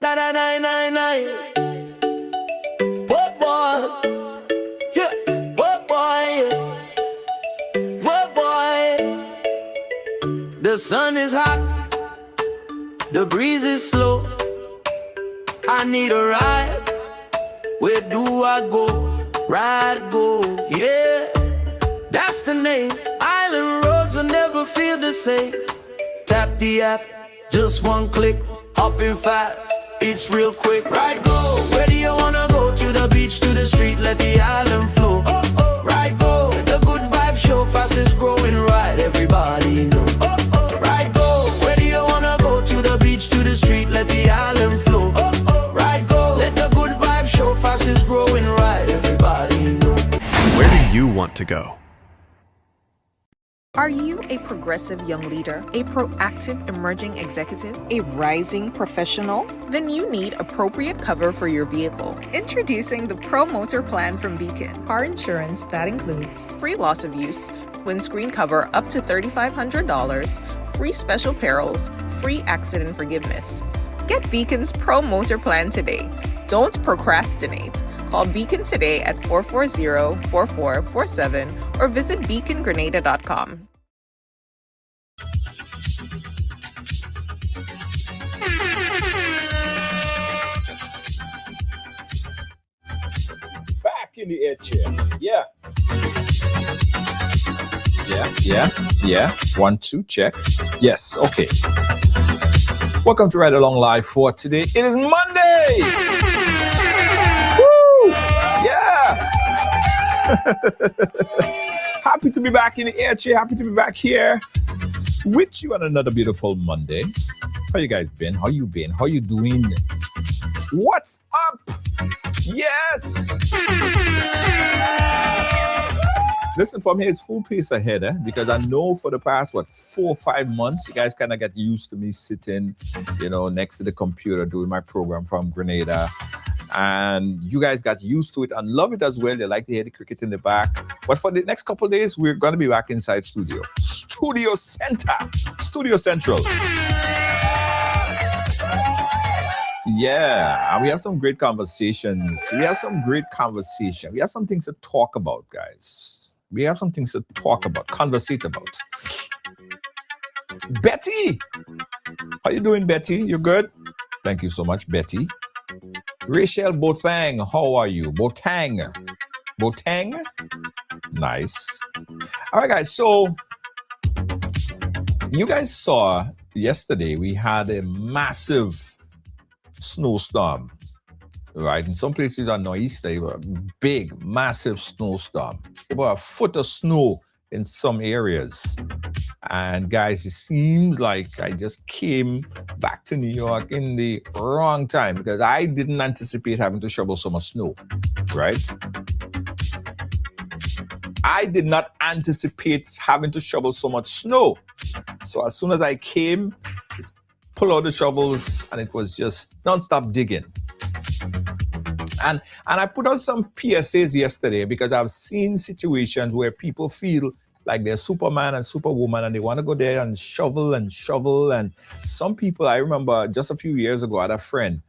Na na na na na. Whoa boy, yeah. Whoa boy, whoa boy. The sun is hot, the breeze is slow. I need a ride. Where do I go? Ride go, yeah. That's the name. Island roads will never feel the same. Tap the app, just one click. Hopping fast, it's real quick. Ride go. Where do you wanna go? To the beach, to the street, let the island flow. Ride go. The good vibe show, fastest growing ride. Everybody know. Ride go. Where do you wanna go? To the beach, to the street, let the island flow. Ride go. Let the good vibe show, fastest growing ride. Everybody know. Where do you want to go? Are you a progressive young leader, a proactive emerging executive, a rising professional? Then you need appropriate cover for your vehicle. Introducing the Pro Motor Plan from Beacon. Car insurance that includes free loss of use, windscreen cover up to $3,500, free special perils, free accident forgiveness. Get Beacon's Pro Motor Plan today. Don't procrastinate. Call Beacon today at 440-4447 or visit beacongrenada.com. Back in the air chair. Yeah. Yeah. 1, 2, check. Yes, okay. Welcome to Ride Along Live for today. It is Monday! Woo! Yeah! Happy to be back in the air chair. Happy to be back here with you on another beautiful Monday. How you guys been? How you been? How you doing? What's up? Yes! Listen, from here, it's full pace ahead, because I know for the past, 4 or 5 months, you guys kind of get used to me sitting, next to the computer doing my program from Grenada. And you guys got used to it and love it as well. You like to hear the cricket in the back. But for the next couple of days, we're going to be back inside studio. Studio Central. Yeah, and we have some great conversations. We have some things to talk about, guys. We have some things to talk about, conversate about. Betty! How you doing, Betty? You good? Thank you so much, Betty. Rachel Botang, how are you? Botang? Nice. All right, guys, so you guys saw yesterday we had a massive snowstorm, right? In some places on Northeast, they were a big, massive snowstorm. Over a foot of snow in some areas. And guys, it seems like I just came back to New York in the wrong time because I didn't anticipate having to shovel so much snow, right? I did not anticipate having to shovel so much snow. So as soon as I came, pull out the shovels and it was just non-stop digging. And I put out some PSAs yesterday because I've seen situations where people feel like they're Superman and Superwoman and they want to go there and shovel. And some people, I remember just a few years ago, I had a friend,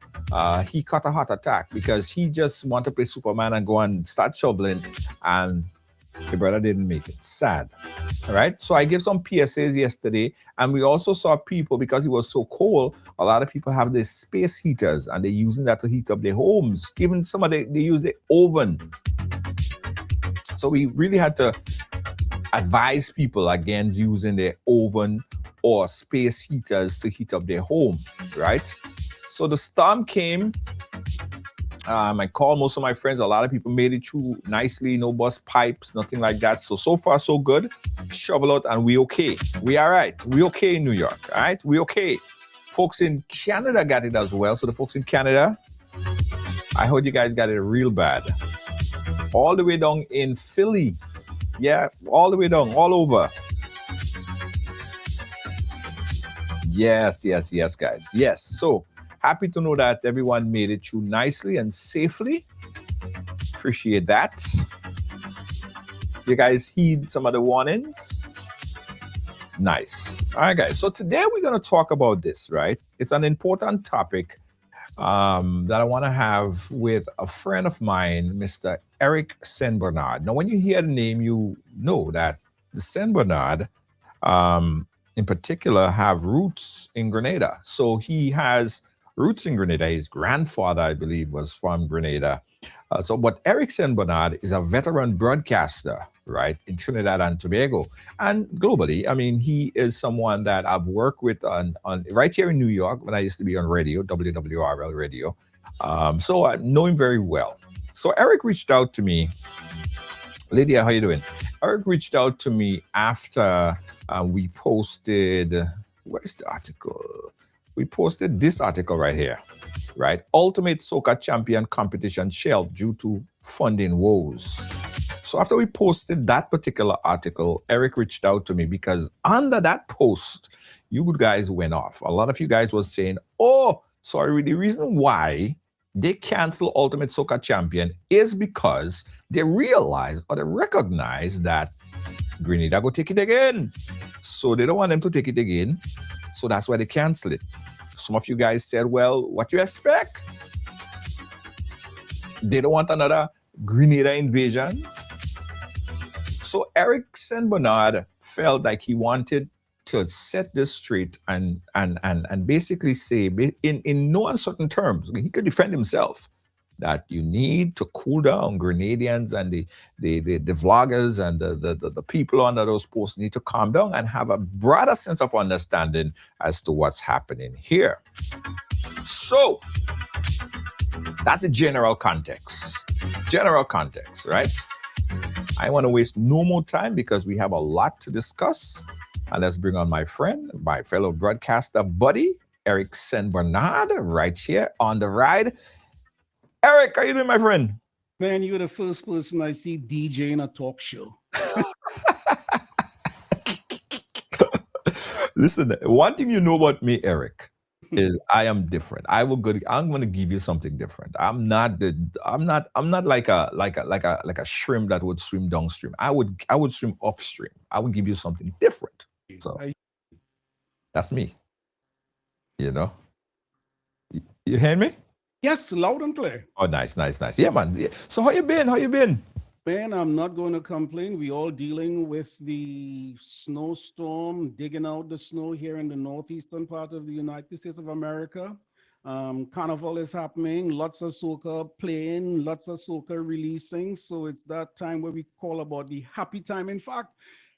he caught a heart attack because he just wanted to play Superman and go and start shoveling, and the brother didn't make it. Sad. All right. So I gave some PSAs yesterday, and we also saw people, because it was so cold, a lot of people have these space heaters and they're using that to heat up their homes. Even some of they use the oven. So we really had to advise people against using their oven or space heaters to heat up their home, right? So the storm came. I called most of my friends. A lot of people made it through nicely. No bust pipes, nothing like that. So far, so good. Shovel out and we okay. We all right. We okay in New York. All right. We okay. Folks in Canada got it as well. So the folks in Canada, I heard you guys got it real bad. All the way down in Philly. Yeah, all the way down, all over. Yes, guys. Yes. So happy to know that everyone made it through nicely and safely. Appreciate that. You guys heed some of the warnings? Nice. All right, guys. So today we're going to talk about this, right? It's an important topic. that I want to have with a friend of mine, Mr. Eric St.Bernard. Now, when you hear the name, you know that the St.Bernard, in particular, have roots in Grenada. So he has roots in Grenada. His grandfather, I believe, was from Grenada. But Eric St.Bernard is a veteran broadcaster, right, in Trinidad and Tobago and globally. I mean, he is someone that I've worked with on right here in New York when I used to be on radio, WWRL radio. So I know him very well. So Eric reached out to me. Lydia, how you doing? Eric reached out to me after we posted, where's the article? We posted this article right here, right? Ultimate Soca Champion Competition shelved due to funding woes. So after we posted that particular article, Eric reached out to me because under that post, you guys went off. A lot of you guys was saying, oh, sorry, the reason why they cancel Ultimate Soca Champion is because they realize or they recognize that Grenada go take it again. So they don't want them to take it again. So that's why they cancel it. Some of you guys said, well, what you expect? They don't want another Grenada invasion. So Eric St.Bernard felt like he wanted to set this straight and basically say in no uncertain terms, he could defend himself, that you need to cool down. Grenadians and the vloggers and the people under those posts need to calm down and have a broader sense of understanding as to what's happening here. So that's a general context. General context, right? I want to waste no more time because we have a lot to discuss. And let's bring on my friend, my fellow broadcaster buddy, Eric St.Bernard, right here on the ride. Eric, how you doing, my friend? Man, you're the first person I see DJ in a talk show. Listen, one thing you know about me, Eric, is I am different. I'm going to give you something different. I'm not like a shrimp that would swim downstream. I would swim upstream. I would give you something different. So that's me. You know? You hear me? Yes, loud and clear. Oh, nice. Yeah, man. Yeah. So how you been? Man, I'm not going to complain. We all dealing with the snowstorm, digging out the snow here in the northeastern part of the United States of America. Carnival is happening, lots of soca playing, lots of soca releasing. So it's that time where we call about the happy time. In fact,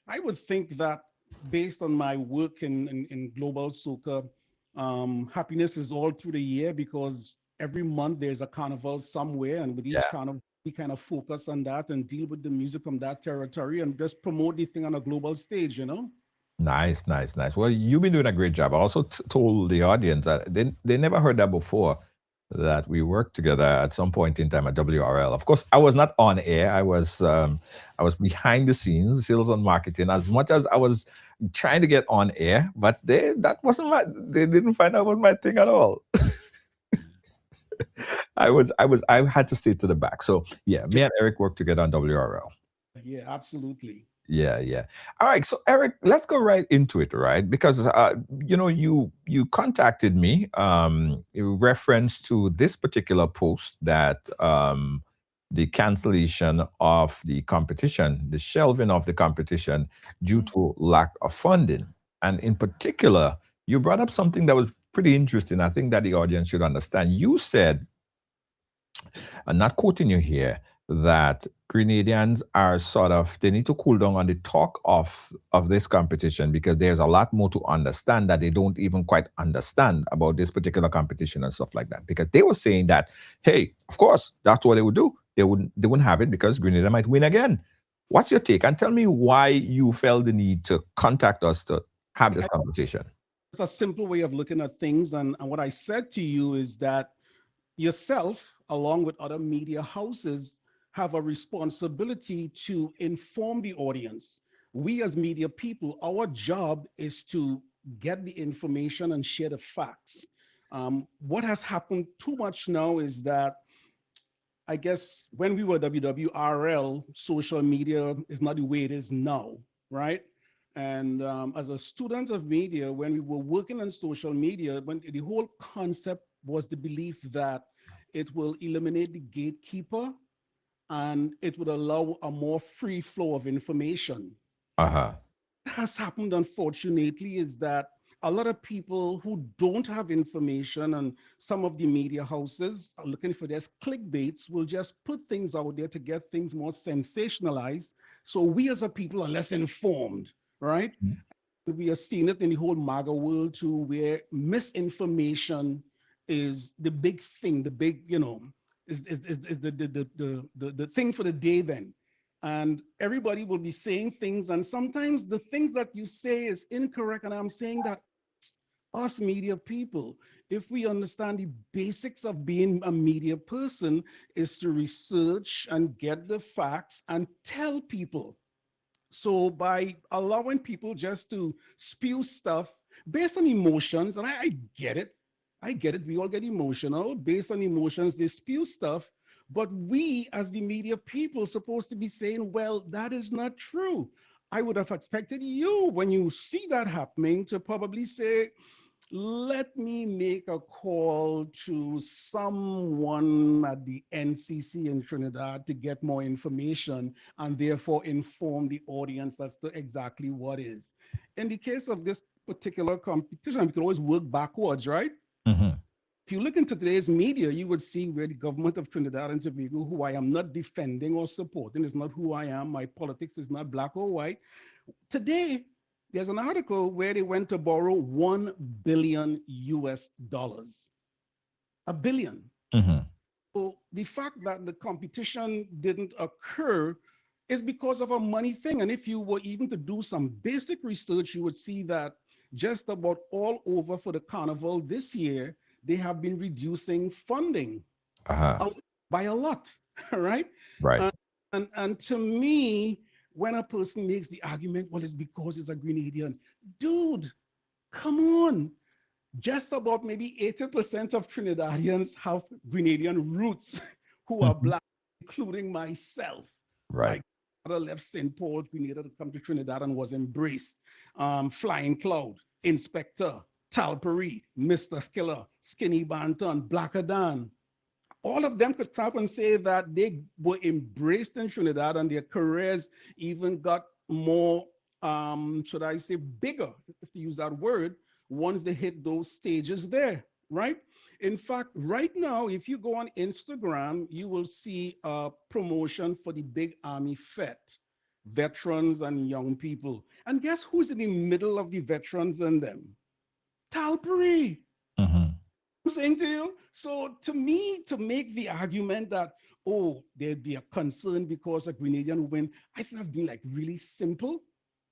I would think that based on my work in global soca, happiness is all through the year because every month there's a carnival somewhere, and with each carnival, we kind of focus on that and deal with the music from that territory and just promote the thing on a global stage, you know? Nice. Well, you've been doing a great job. I also told the audience that they never heard that before, that we worked together at some point in time at WRL. Of course, I was not on air. I was behind the scenes, sales and marketing, as much as I was trying to get on air, but they didn't find out was my thing at all. I had to stay to the back. So yeah, me and Eric worked together on WRL. Yeah, absolutely. Yeah. All right. So Eric, let's go right into it, right? Because you contacted me in reference to this particular post that the cancellation of the competition, the shelving of the competition due to lack of funding. And in particular, you brought up something that was pretty interesting. I think that the audience should understand. You said, I'm not quoting you here, that Grenadians are they need to cool down on the talk of this competition because there's a lot more to understand that they don't even quite understand about this particular competition and stuff like that. Because they were saying that, hey, of course, that's what they would do. They wouldn't have it because Grenada might win again. What's your take? And tell me why you felt the need to contact us to have this conversation. It's a simple way of looking at things. And what I said to you is that yourself, along with other media houses, have a responsibility to inform the audience. We as media people, our job is to get the information and share the facts. What has happened too much now is that, I guess when we were WWRL, social media is not the way it is now, right? And as a student of media, when we were working on social media, when the whole concept was the belief that it will eliminate the gatekeeper and it would allow a more free flow of information. Uh-huh. What has happened, unfortunately, is that a lot of people who don't have information and some of the media houses are looking for their clickbaits will just put things out there to get things more sensationalized. So we as a people are less informed, right? We are seeing it in the whole MAGA world too, where misinformation is the big thing, the big, is the thing for the day then. And everybody will be saying things, and sometimes the things that you say is incorrect. And I'm saying that us media people, if we understand the basics of being a media person, is to research and get the facts and tell people. So by allowing people just to spew stuff based on emotions, and I get it, I get it. We all get emotional. Based on emotions, they spew stuff. But we, as the media people, supposed to be saying, well, that is not true. I would have expected you, when you see that happening, to probably say, let me make a call to someone at the NCC in Trinidad to get more information and therefore inform the audience as to exactly what is. In the case of this particular competition, we can always work backwards, right? Mm-hmm. If you look into today's media, you would see where the government of Trinidad and Tobago, who I am not defending or supporting, is not who I am. My politics is not black or white. Today, there's an article where they went to borrow $1 billion US. A billion. Mm-hmm. So the fact that the competition didn't occur is because of a money thing. And if you were even to do some basic research, you would see that just about all over for the carnival this year, they have been reducing funding by a lot, right? Right. And to me, when a person makes the argument, well, it's because it's a Grenadian, dude, come on. Just about maybe 80% of Trinidadians have Grenadian roots who are black, including myself. Right. My father left St. Paul, Grenada, to come to Trinidad and was embraced. Flying Cloud, Inspector, Talpery, Mr. Skiller, Skinny Banton, Blacker Dan. All of them could stop and say that they were embraced in Trinidad and their careers even got more, should I say, bigger, if you use that word, once they hit those stages there, right? In fact, right now, if you go on Instagram, you will see a promotion for the Big Army Fete, veterans and young people. And guess who's in the middle of the veterans and them? Talpery. Mm-hmm. I'm saying to you. So to me, to make the argument that, oh, there'd be a concern because a Grenadian win, I think that's being like really simple.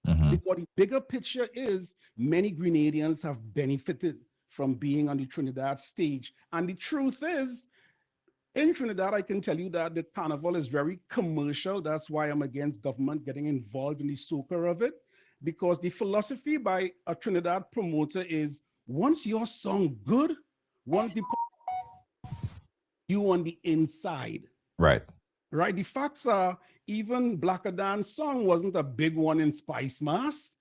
Mm-hmm. Because the bigger picture is many Grenadians have benefited from being on the Trinidad stage. And the truth is, in Trinidad, I can tell you that the carnival is very commercial. That's why I'm against government getting involved in the soca of it. Because the philosophy by a Trinidad promoter is once your song good, once the you on the inside. Right. Right. The facts are even Blacker Dan's song wasn't a big one in SpiceMas.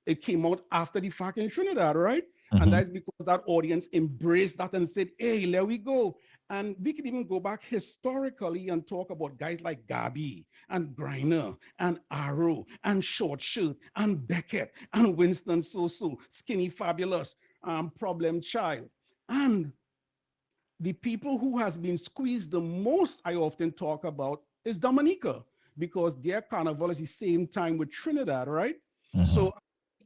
It came out after the fact in Trinidad, right? Mm-hmm. And that's because that audience embraced that and said, hey, there we go. And we can even go back historically and talk about guys like Gabi and Griner and Arrow and Short Shirt and Beckett and Winston Soso, Skinny Fabulous, Problem Child. And the people who has been squeezed the most, I often talk about, is Dominica, because their carnival is the same time with Trinidad, right? Mm-hmm. So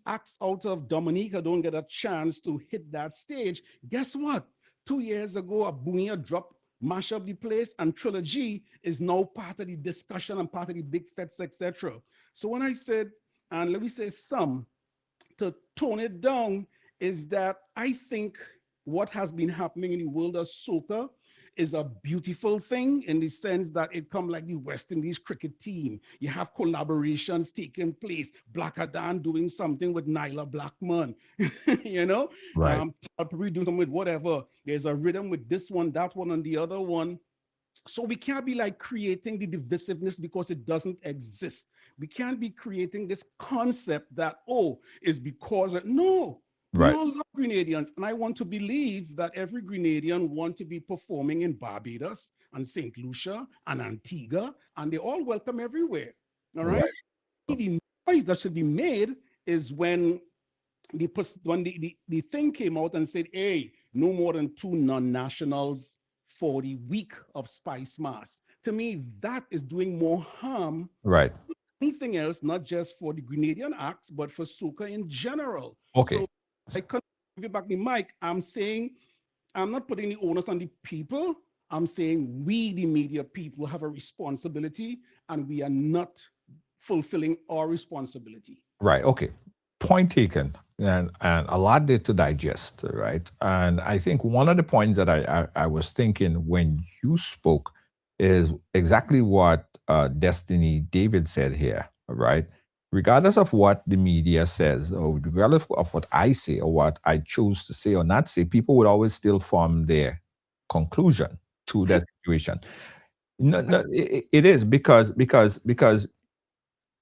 acts out of Dominica don't get a chance to hit that stage. Guess what? 2 years ago, a Boonia drop, mash up the place, and Trilogy is now part of the discussion and part of the big fets, etc. So when I said, and let me say some, to tone it down, is that I think what has been happening in the world of soca is a beautiful thing in the sense that it come like the West Indies cricket team. You have collaborations taking place. Blacker Dan doing something with Nyla Blackman, you know? Right. Probably doing something with whatever. There's a rhythm with this one, that one, and the other one. So we can't be like creating the divisiveness because it doesn't exist. We can't be creating this concept that, oh, is because, no. We Right. all love Grenadians, and I want to believe that every Grenadian want to be performing in Barbados and St. Lucia and Antigua, and they all welcome everywhere. All right. Right. The noise that should be made is when the thing came out and said, hey, no more than 2 non-nationals for the week of SpiceMas. To me, that is doing more harm Right. than anything else, not just for the Grenadian acts, but for soca in general. Okay. So I can't give you back the mic. I'm saying I'm not putting the onus on the people. I'm saying we, the media people, have a responsibility, and we are not fulfilling our responsibility. Right. Okay. Point taken. And a lot there to digest, right? And I think one of the points that I was thinking when you spoke is exactly what Destiny David said here, right? Regardless of what the media says, or regardless of what I say or what I choose to say or not say, people would always still form their conclusion to that situation. No, no, it is because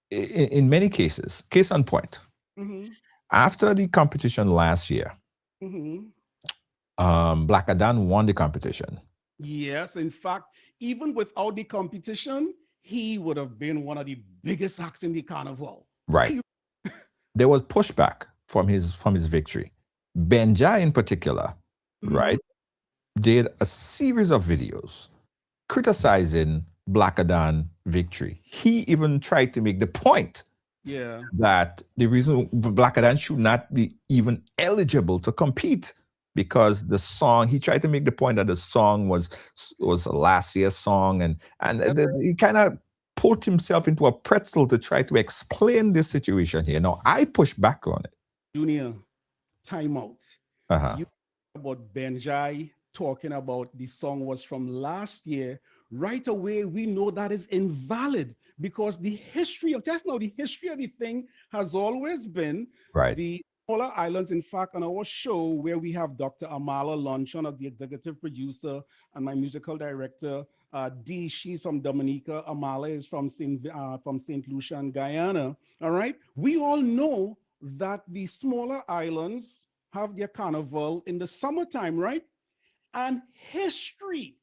in many cases, case in point, Mm-hmm. after the competition last year, Mm-hmm. Black Adan won the competition. Yes, in fact, even without the competition, he would have been one of the biggest acts in the carnival. Right. There was pushback from his victory. Benja in particular, right, did a series of videos criticizing Black Adan victory. He even tried to make the point Yeah. that the reason Black Adan should not be even eligible to compete because the song, he tried to make the point that the song was last year's song, and he kind of put himself into a pretzel to try to explain this situation here. Now I push back on it. Junior, time out. Uh-huh. You about Benjai talking about the song was from last year. Right away, we know that is invalid because the history of just now, the history of the thing has always been Right. the smaller islands. In fact, on our show where we have Dr. Amala Luncheon as the executive producer and my musical director, Dee, she's from Dominica. Amala is from St. Lucia and Guyana. All right. We all know that the smaller islands have their carnival in the summertime, right? And history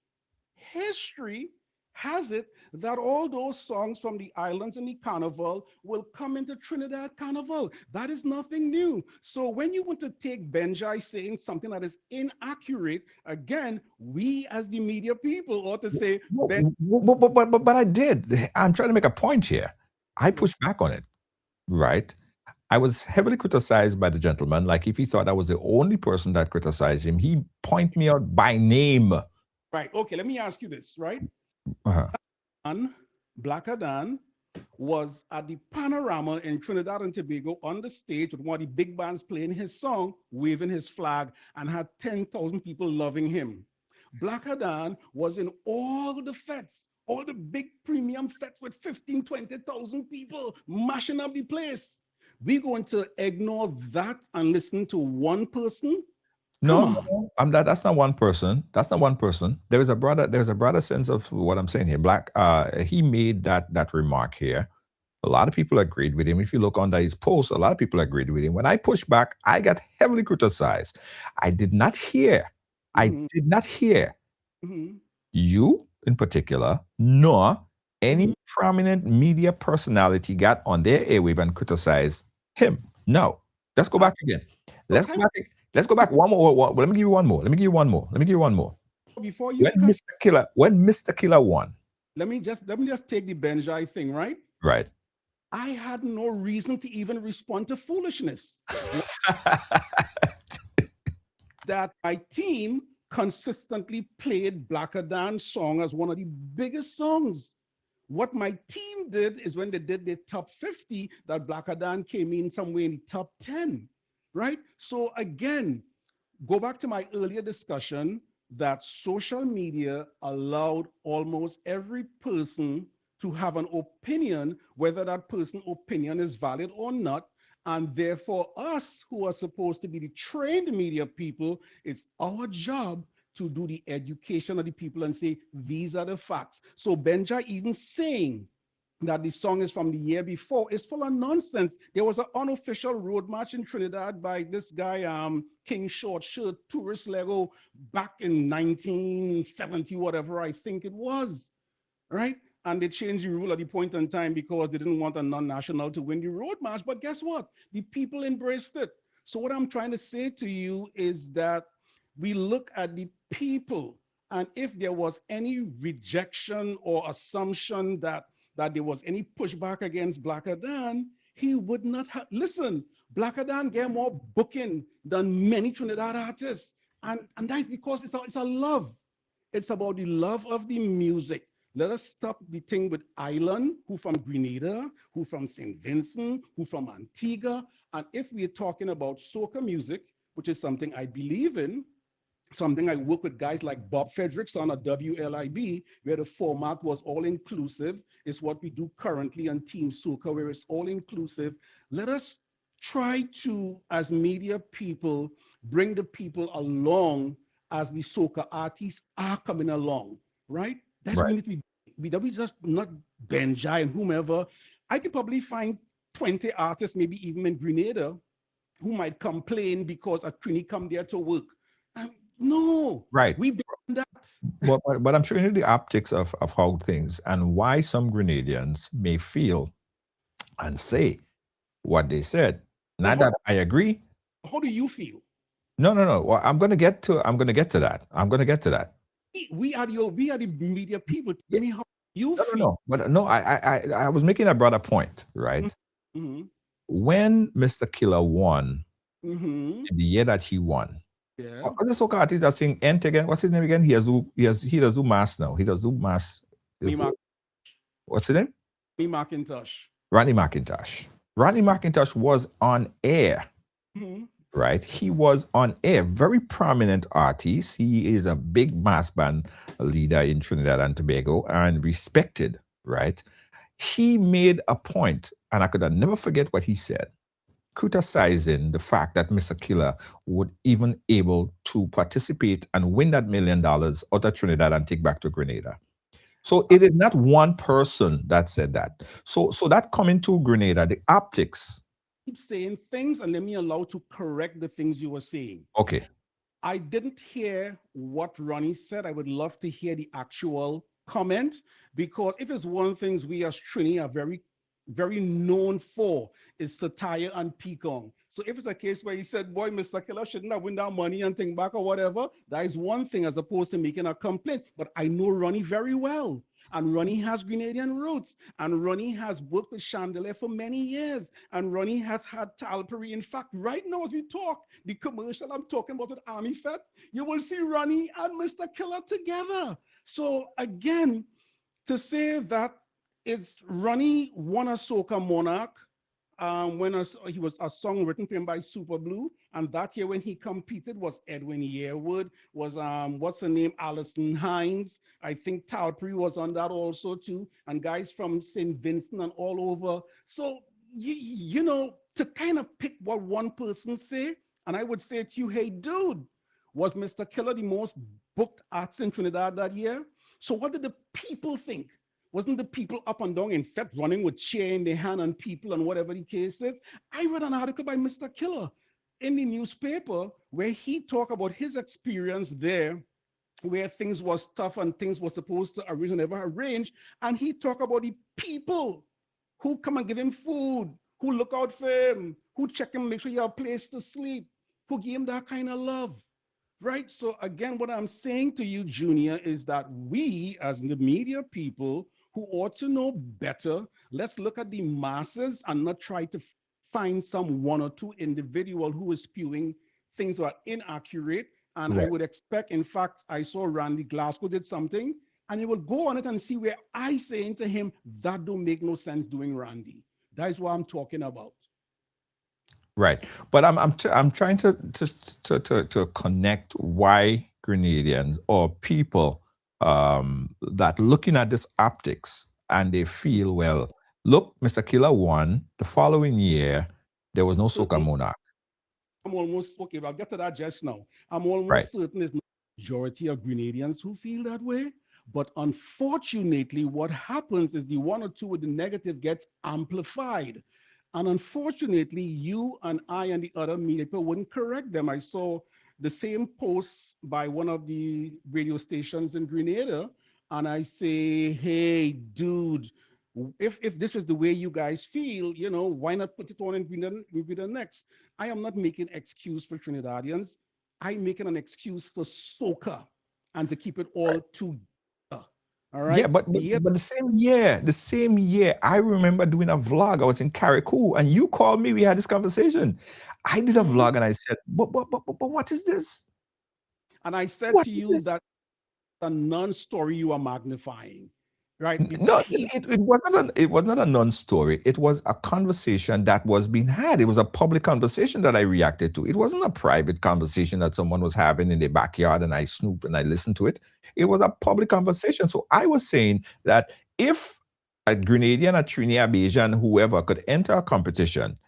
has it that all those songs from the islands and the carnival will come into Trinidad Carnival. That is nothing new. So when you want to take Benjai saying something that is inaccurate, again, we as the media people ought to say, But I did. I'm trying to make a point here. I pushed back on it, right? I was heavily criticized by the gentleman. Like if he thought I was the only person that criticized him, he point me out by name. right, okay, let me ask you this, right? Uh-huh. Black Adan was at the Panorama in Trinidad and Tobago on the stage with one of the big bands playing his song, waving his flag, and had 10,000 people loving him. Black Adan was in all the fetes, all the big premium fetes with 15, 20,000 people mashing up the place. We're going to ignore that and listen to one person? Come on. No, that's not one person. That's not one person. There's a broader sense of what I'm saying here. He made that remark here. A lot of people agreed with him. If you look under his post, a lot of people agreed with him. When I pushed back, I got heavily criticized. I did not hear you in particular, nor any prominent media personality got on their airwave and criticized him. No. Let's go back again. Let's go back one more. Let me give you one more. Before you When Mr. Killer won. let me just take the Benjai thing, right? Right. I had no reason to even respond to foolishness. That my team consistently played Black Adan's song as one of the biggest songs. What my team did is when they did the top 50, that Black Adan came in somewhere in the top 10, right? So again, go back to my earlier discussion that social media allowed almost every person to have an opinion, whether that person's opinion is valid or not. And therefore, us who are supposed to be the trained media people, it's our job to do the education of the people and say, these are the facts. So Benja even saying that the song is from the year before. It's full of nonsense. There was an unofficial road march in Trinidad by this guy, King Short Shirt, Tourist Lego, back in 1970, whatever I think it was, right? And they changed the rule at the point in time because they didn't want a non-national to win the road march. But guess what? The people embraced it. So what I'm trying to say to you is that we look at the people, and if there was any rejection or assumption that there was any pushback against Black Adan, he would not have. Listen, Black Adan get more booking than many Trinidad artists, and that's because it's a love. It's about the love of the music. Let us stop the thing with Island, who from Grenada, who from St. Vincent, who from Antigua. And if we're talking about soca music, which is something I believe in, something I work with guys like Bob Fredericks on a WLIB, where the format was all inclusive, is what we do currently on Team Soca, where it's all inclusive. Let us try to, as media people, bring the people along as the soca artists are coming along, right? That's what we need to be. We just not Benjai and whomever. I could probably find 20 artists, maybe even in Grenada, who might complain because a Trini come there to work. No, Right. we done that. But I'm showing you the optics of how things and why some Grenadians may feel and say what they said. Not that I agree. How do you feel? No. Well, I'm gonna get to that. We are the media people. Tell me how you feel. No. But no, I was making a broader point, right? Mm-hmm. When Mr. Killer won, Mm-hmm. in the year that he won, Yeah. what's the soca artist that sing Ent again? What's his name again? He does do mass now. He does do mass. What's his name? Ronnie McIntosh. Ronnie McIntosh was on air. Mm-hmm. Right? He was on air, very prominent artist. He is a big mass band leader in Trinidad and Tobago and respected, right? He made a point, and I could never forget what he said, criticizing the fact that Mr. Killer would even able to participate and win that $1 million out of Trinidad and take back to Grenada. So it is not one person that said that. So that coming to Grenada, the optics. Keep saying things and let me allow to correct the things you were saying. Okay. I didn't hear what Ronnie said. I would love to hear the actual comment, because if it's one thing we as Trini are very, very known for is satire and peacock. So if it's a case where he said, boy, Mr. Killer shouldn't have win that money and think back or whatever, that is one thing as opposed to making a complaint. But I know Ronnie very well. And Ronnie has Grenadian roots. And Ronnie has worked with Chandelier for many years. And Ronnie has had Talpery. In fact, right now as we talk, the commercial I'm talking about with Army Fed, you will see Ronnie and Mr. Killer together. So again, to say that it's Ronnie won a soca monarch when he was a song written for him by Super Blue, and that year when he competed was Edwin Yearwood, was what's the name, Alison Hines. I think Talpery was on that also too, and guys from St. Vincent and all over. So you know, to kind of pick what one person say, and I would say to you, hey dude, was Mr. Killer the most booked artist in Trinidad that year? So what did the people think? Wasn't the people up and down in fact running with chair in their hand on people and whatever the case is? I read an article by Mr. Killer in the newspaper where he talked about his experience there, where things was tough and things were supposed to never arrange. And he talked about the people who come and give him food, who look out for him, who check him, make sure he have a place to sleep, who give him that kind of love. Right. So again, what I'm saying to you, Junior, is that we as the media people who ought to know better, let's look at the masses and not try to find some one or two individual who is spewing things that are inaccurate. And I would expect, in fact, I saw Randy Glasgow did something, and you will go on it and see where I saying to him, that don't make no sense doing, Randy. That is what I'm talking about. Right, but I'm trying to connect why Grenadians or people that looking at this optics and they feel, well, look, Mr. Killer won. The following year, there was no Soca Monarch. I'm almost, okay, I'll get to that just now. I'm almost certain there's no majority of Grenadians who feel that way. But unfortunately, what happens is the one or two with the negative gets amplified. And unfortunately, you and I and the other media people wouldn't correct them. I saw the same posts by one of the radio stations in Grenada, and I say, hey, dude, if this is the way you guys feel, why not put it on in Grenada next? I am not making excuse for Trinidadians. I'm making an excuse for soca and to keep it all together. All Yeah, right. but the same year, I remember doing a vlog. I was in Carriacou, and you called me. We had this conversation. I did a vlog, and I said, but what is this? And I said What to is you this? that a non-story you are magnifying, right? The No, people, it was not a non-story. It was a conversation that was being had. It was a public conversation that I reacted to. It wasn't a private conversation that someone was having in their backyard and I snooped and I listened to it. It was a public conversation. So I was saying that if a Grenadian, a Trinidadian, whoever could enter a competition,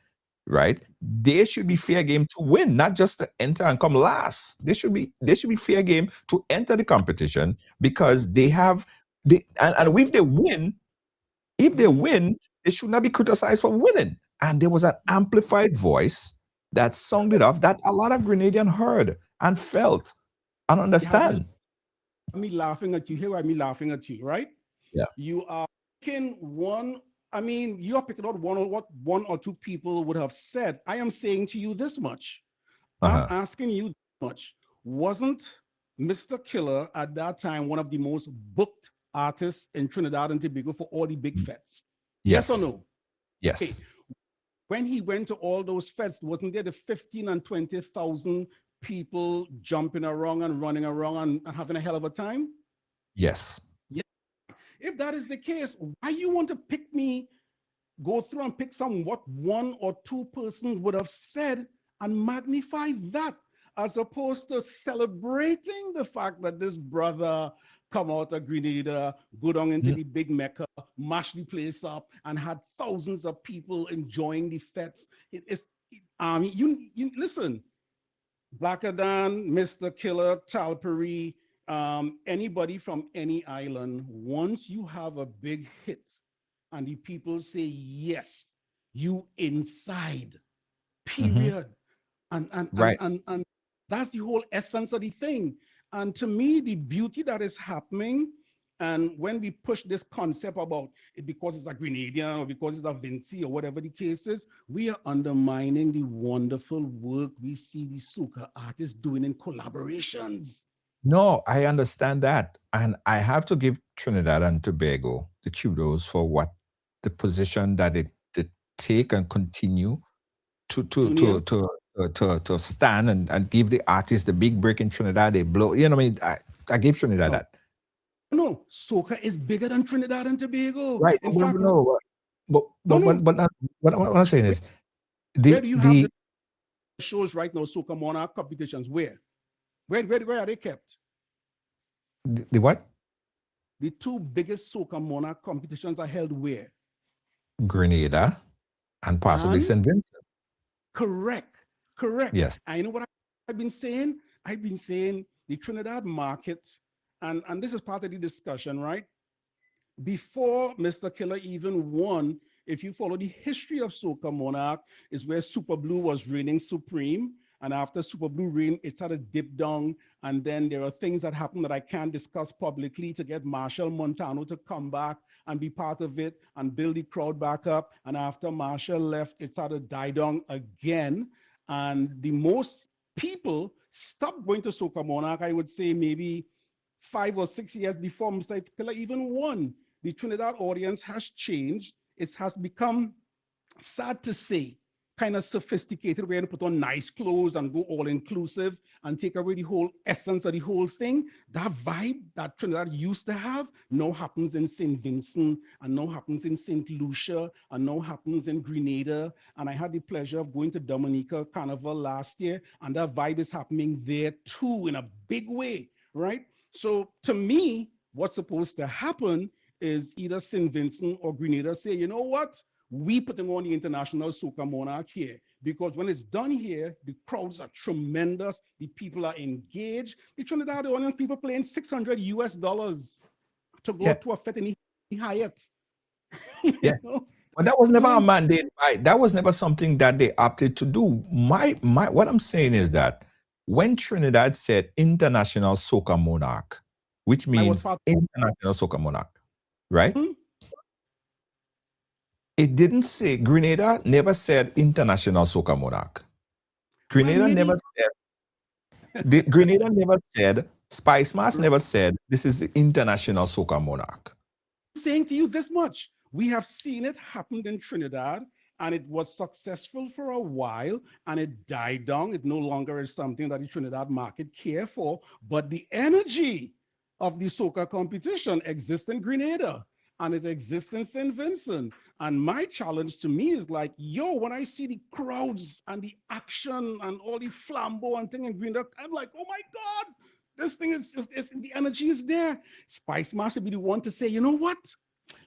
right? They should be fair game to win, not just to enter and come last. They should be fair game to enter the competition because they have and if they win, they should not be criticized for winning. And there was an amplified voice that sounded off that a lot of Grenadian heard and felt and you have understand. me laughing at you. Here, me laughing at you, right? Yeah. You are picking one. I mean, you are picking out one or what one or two people would have said. I am saying to you this much. I'm Uh-huh. asking you this much. Wasn't Mr. Killer at that time one of the most booked artists in Trinidad and Tobago for all the big fets? Yes or Yes. no? Okay. Yes. When he went to all those fets, wasn't there the 15 and 20,000 people jumping around and running around and having a hell of a time? Yes. Yeah. If that is the case, why you want to pick me, go through and pick some what one or two persons would have said and magnify that, as opposed to celebrating the fact that this brother come out of Grenada, go down into the big Mecca, mash the place up, and had thousands of people enjoying the fetes. You listen, Blacker Dan, Mr. Killer, Talperi, anybody from any island, once you have a big hit and the people say, yes, you inside, Mm-hmm. period. Right. And that's the whole essence of the thing. And to me, the beauty that is happening, and when we push this concept about it because it's a Grenadian or because it's a Vinci or whatever the case is, we are undermining the wonderful work we see the soca artists doing in collaborations. No, I understand that. And I have to give Trinidad and Tobago the kudos for what the position that it take and continue Junior? to stand and give the artists the big break in Trinidad. They blow, you know what I mean? I give Trinidad No, that. no, soca is bigger than Trinidad and Tobago. Right. In fact, No, no, no. what I'm saying Where, is where the do you have the the shows right now, Soca Monarch competitions? Where? Where are they kept? the what? The two biggest Soca Monarch competitions are held where? Grenada and possibly And St. Vincent. correct, correct. Yes. And you know what I've been saying? I've been saying the Trinidad market, and this is part of the discussion, right? Before Mr. Killer even won, if you follow the history of Soca Monarch, is where Super Blue was reigning supreme. And after Super Blue reign, it started dip down. And then there are things that happen that I can't discuss publicly to get Marshall Montano to come back and be part of it and build the crowd back up. And after Marshall left, it started die down again. And the most people stopped going to Soca Monarch, I would say maybe 5 or 6 years before Mr. Killer even won. The Trinidad audience has changed. It has become, sad to say, kind of sophisticated. We're going to put on nice clothes and go all inclusive and take away the whole essence of the whole thing. That vibe that Trinidad used to have now happens in St. Vincent and now happens in St. Lucia and now happens in Grenada. And I had the pleasure of going to Dominica Carnival last year, and that vibe is happening there too in a big way, right? So to me, what's supposed to happen is either St. Vincent or Grenada say, you know what? We putting on the international Soca Monarch here, because when it's done here, the crowds are tremendous. The people are engaged. The Trinidad audience, people playing $600 US. to go Yeah. to a fete in Hyatt. Yeah. But that was never a mandate, right? That was never something that they opted to do. What I'm saying is that when Trinidad said international soca monarch, which means international soca monarch, right? Hmm? It didn't say Grenada never said international soca monarch. Grenada never said Grenada never said SpiceMas never said this is the international soca monarch. Saying to you this much, we have seen it happen in Trinidad, and it was successful for a while, and it died down. It no longer is something that the Trinidad market care for, but the energy of the soca competition exists in Grenada, and it exists in St. Vincent. And my challenge to me is like, yo, when I see the crowds and the action and all the flambeau and thing in Grenada, I'm like, oh my God, this thing is the energy is there. SpiceMas should be the one to say, you know what?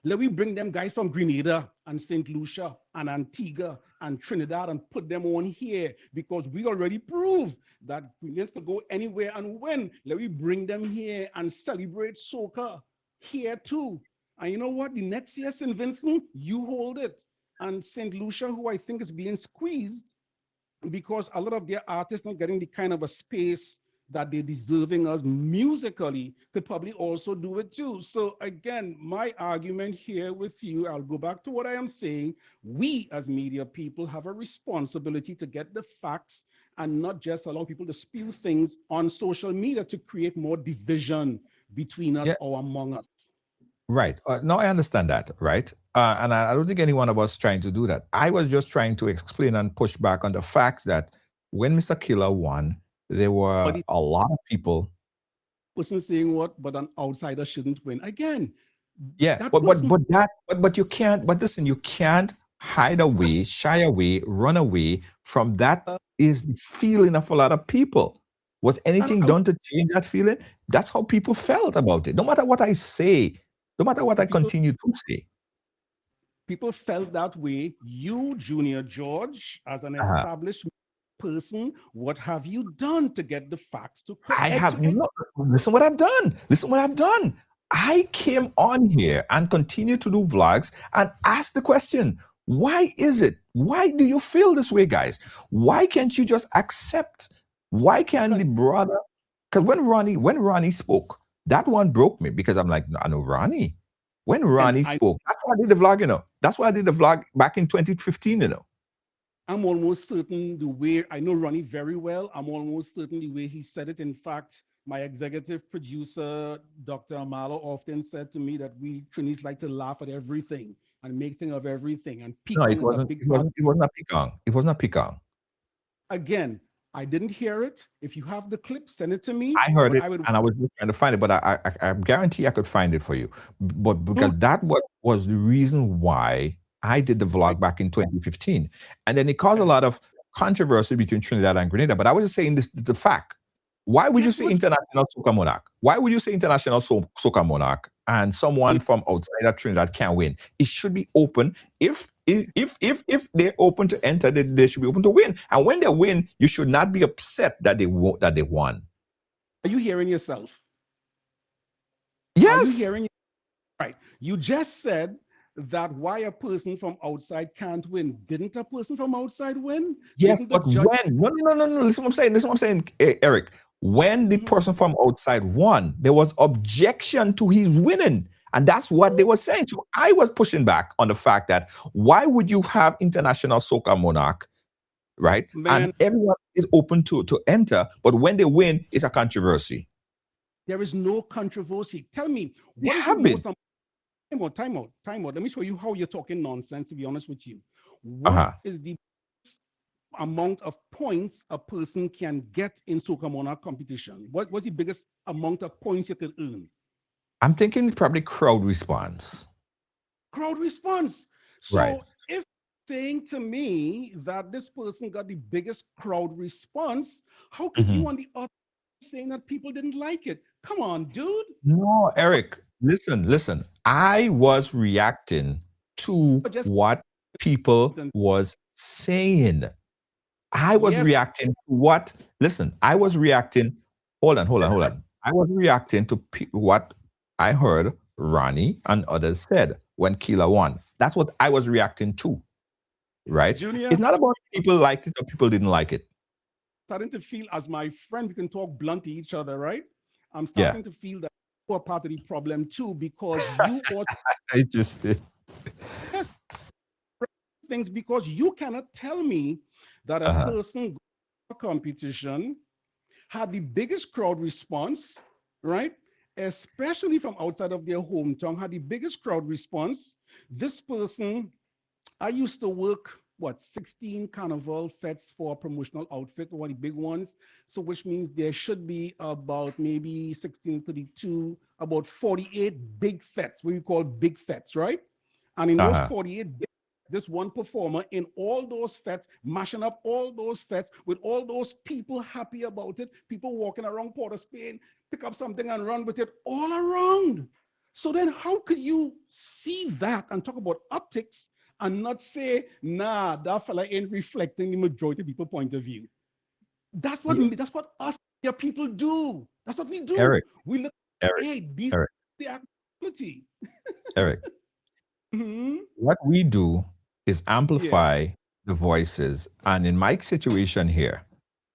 Let me bring them guys from Grenada and St. Lucia and Antigua and Trinidad and put them on here, because we already proved that Grenadians can go anywhere and win. Let me bring them here and celebrate soca here too. And you know what? The next year, St. Vincent, you hold it. And St. Lucia, who I think is being squeezed because a lot of their artists not getting the kind of a space that they're deserving us musically, could probably also do it too. So again, my argument here with you, I'll go back to what I am saying. We as media people have a responsibility to get the facts and not just allow people to spew things on social media to create more division between us or among us. Right. No, I understand that, right? And I don't think any one of us trying to do that. I was just trying to explain and push back on the facts that when Mr. Killer won, there were a lot of people. Wasn't saying what, but an outsider shouldn't win. Again, yeah, but you can't. But listen, you can't hide away, shy away, run away from that. Is the feeling of a lot of people. Was anything done to change that feeling? That's how people felt about it. No matter what I say, no matter what I continue to say. People felt that way. You, Junior George, as an established person, what have you done to get the facts to? I have not. Listen what I've done. Listen what I've done. I came on here and continue to do vlogs and ask the question, why is it? Why do you feel this way, guys? Why can't you just accept? Why can't the brother? Because when Ronnie spoke, that one broke me, because I'm like, I know Ronnie. When Ronnie spoke, that's why I did the vlog, you know. That's why I did the vlog back in 2015, you know. I'm almost certain the way, I know Ronnie very well, I'm almost certain the way he said it. In fact, my executive producer, Dr. Amalo, often said to me that we Trinis like to laugh at everything and make thing of everything. And no, it wasn't a pecan. It wasn't a pecan. Again, I didn't hear it. If you have the clip, send it to me. I heard it, and I was just trying to find it, but I guarantee I could find it for you. But because that was the reason why I did the vlog back in 2015. And then it caused a lot of controversy between Trinidad and Grenada. But I was just saying the fact. Why would you say international soca monarch? Why would you say international soca monarch and someone from outside of Trinidad can't win? It should be open. If they're open to enter, they should be open to win. And when they win, you should not be upset that they won. Are you hearing yourself? Yes. Are you hearing? Right. You just said that why a person from outside can't win. Didn't a person from outside win? Yes, but when? No. Listen what I'm saying, Eric. When the person from outside won, there was objection to his winning. And that's what they were saying. So I was pushing back on the fact that why would you have international soca monarch, right? Man. And everyone is open to enter, but when they win, it's a controversy. There is no controversy. Tell me, what is the most... Time out. Let me show you how you're talking nonsense, to be honest with you. What is the amount of points a person can get in Soca Monarch competition? What's the biggest amount of points you could earn? I'm thinking probably crowd response. Crowd response. So if saying to me that this person got the biggest crowd response, how could you on the other saying that people didn't like it? Come on, dude. No, Eric, listen. I was reacting to what people was saying. I was reacting to what, I was reacting, hold on. I was reacting to what I heard Ronnie and others said when Killer won. That's what I was reacting to, right? Junior, It's not about people liked it or people didn't like it. starting to feel, as my friend, we can talk blunt to each other, right? I'm Yeah. starting to feel that you are part of the problem too, because you ought Interesting. things, because you cannot tell me that a person competition had the biggest crowd response, right? Especially from outside of their hometown, had the biggest crowd response. This person, I used to work, 16 carnival fets for a promotional outfit, one of the big ones. So which means there should be about maybe 1632, about 48 big fets, what we call big fets, right? And in those 48 big, this one performer in all those fets, mashing up all those fets with all those people happy about it, people walking around Port of Spain, pick up something and run with it all around. So then how could you see that and talk about optics and not say, nah, that fella ain't reflecting the majority of people's point of view? That's what us here people do. That's what we do. Eric, We look Eric, at these Eric, the activity. Eric. Mhm. What we do is amplify the voices. And in my situation here,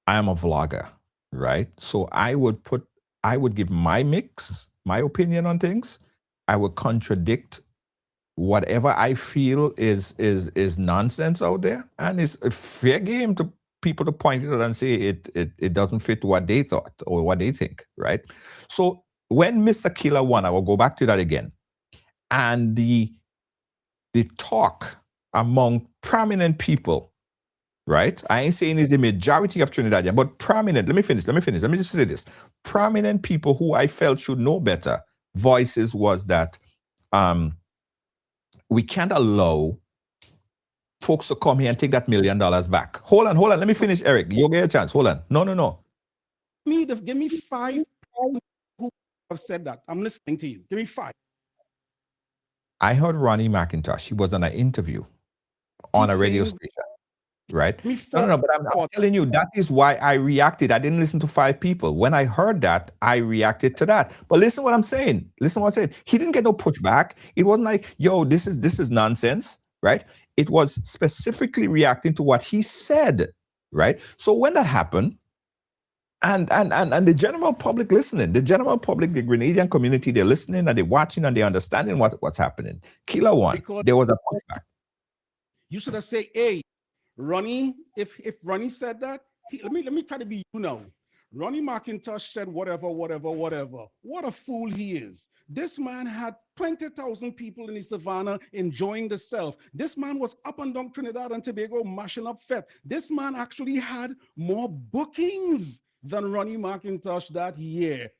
I am a vlogger, right? So I would give my mix, my opinion on things. I would contradict whatever I feel is nonsense out there. And it's a fair game to people to point it out and say it doesn't fit what they thought or what they think, right? So when Mr. Killer won, I will go back to that again. And the talk among prominent people, right? I ain't saying it's the majority of Trinidadian, but prominent, let me finish. Let me just say this. Prominent people who I felt should know better voices was that we can't allow folks to come here and take that $1 million back. Hold on. Let me finish, Eric. You'll get a chance. Hold on. No. Give me 5 who have said that. I'm listening to you. Give me 5. I heard Ronnie McIntosh. He was on an interview on a radio station, right? No, but I'm telling you, that is why I reacted. I didn't listen to 5 people. When I heard that, I reacted to that. But listen what I'm saying. He didn't get no pushback. It wasn't like, yo, this is nonsense, right? It was specifically reacting to what he said, right? So when that happened, and the general public listening, the general public, the Grenadian community, they're listening and they're watching and they're understanding what's happening. Killer won. There was a pushback. You should have said, hey, Ronnie, if Ronnie said that, let me try to be you now. Ronnie McIntosh said whatever. What a fool he is. This man had 20,000 people in the savannah enjoying the self. This man was up and down Trinidad and Tobago mashing up fete. This man actually had more bookings than Ronnie McIntosh that year.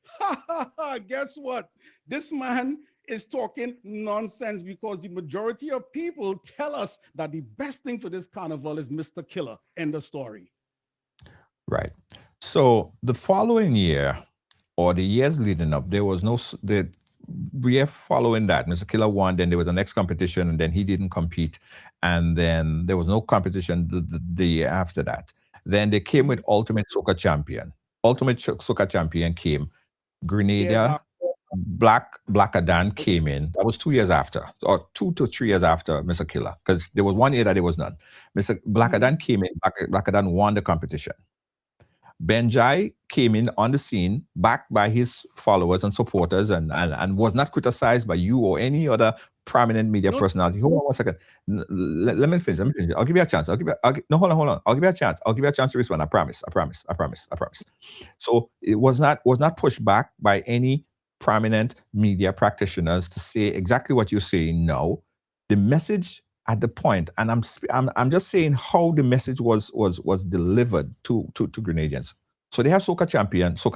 Guess what? This man is talking nonsense because the majority of people tell us that the best thing for this carnival is Mr. Killer. End of story. Right. So the following year, or the years leading up, there was no the year following that, Mr. Killer won. Then there was the next competition, and then he didn't compete, and then there was no competition the year after that. Then they came with Ultimate Soca Champion. Ultimate Soca Champion came. Grenada, Blackadan came in. That was 2 years after, or 2 to 3 years after Mr. Killer, because there was 1 year that there was none. Mr. Blackadan came in. Blackadan won the competition. Benjai came in on the scene, backed by his followers and supporters, and was not criticized by you or any other prominent media personality. Hold on 1 second. Let me finish. I'll give you a chance. No, hold on. I'll give you a chance. I'll give you a chance to respond. I promise. So it was not pushed back by any prominent media practitioners to say exactly what you're saying. No, the message at the point, and I'm just saying how the message was delivered to Grenadians. So they have Soca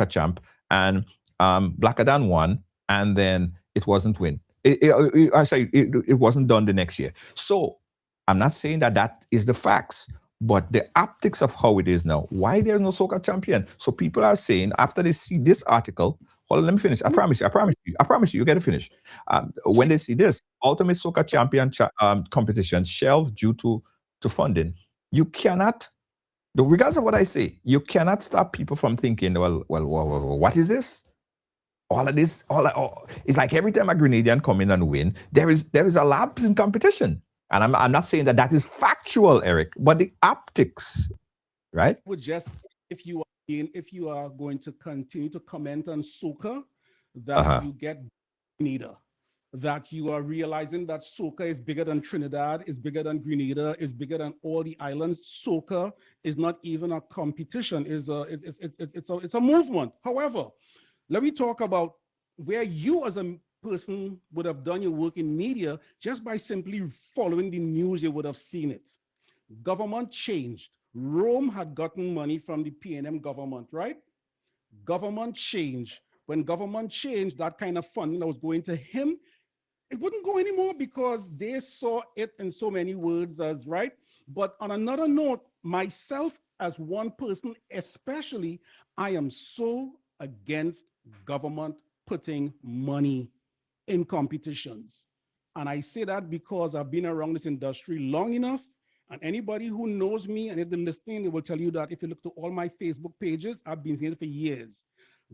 Champ, and Blackadan won, and then it wasn't win. It wasn't done the next year. So I'm not saying that is the facts, but the optics of how it is now. Why there's no Soca Champion? So people are saying after they see this article, hold on, let me finish. I promise you, you get to finish. When they see this Ultimate Soca Champion competition shelved due to funding, you cannot, regardless of what I say, you cannot stop people from thinking, well, what is this? all of this, it's like every time a Grenadian come in and win, there is a lapse in competition. And I'm not saying that is factual, Eric, but the optics, right? Would just if you are going to continue to comment on soca, that you get Grenada, that you are realizing that soca is bigger than Trinidad, is bigger than Grenada, is bigger than all the islands. Soca is not even a competition; it's a movement. However, let me talk about where you as a person would have done your work in media just by simply following the news. You would have seen it. Government changed. Rome had gotten money from the PNM government, right? Government changed. When government changed, that kind of funding that was going to him, it wouldn't go anymore because they saw it in so many words as right. But on another note, myself as one person, especially, I am so against government putting money in competitions. And I say that because I've been around this industry long enough. And anybody who knows me, and if they're listening, they will tell you that if you look to all my Facebook pages, I've been saying it for years.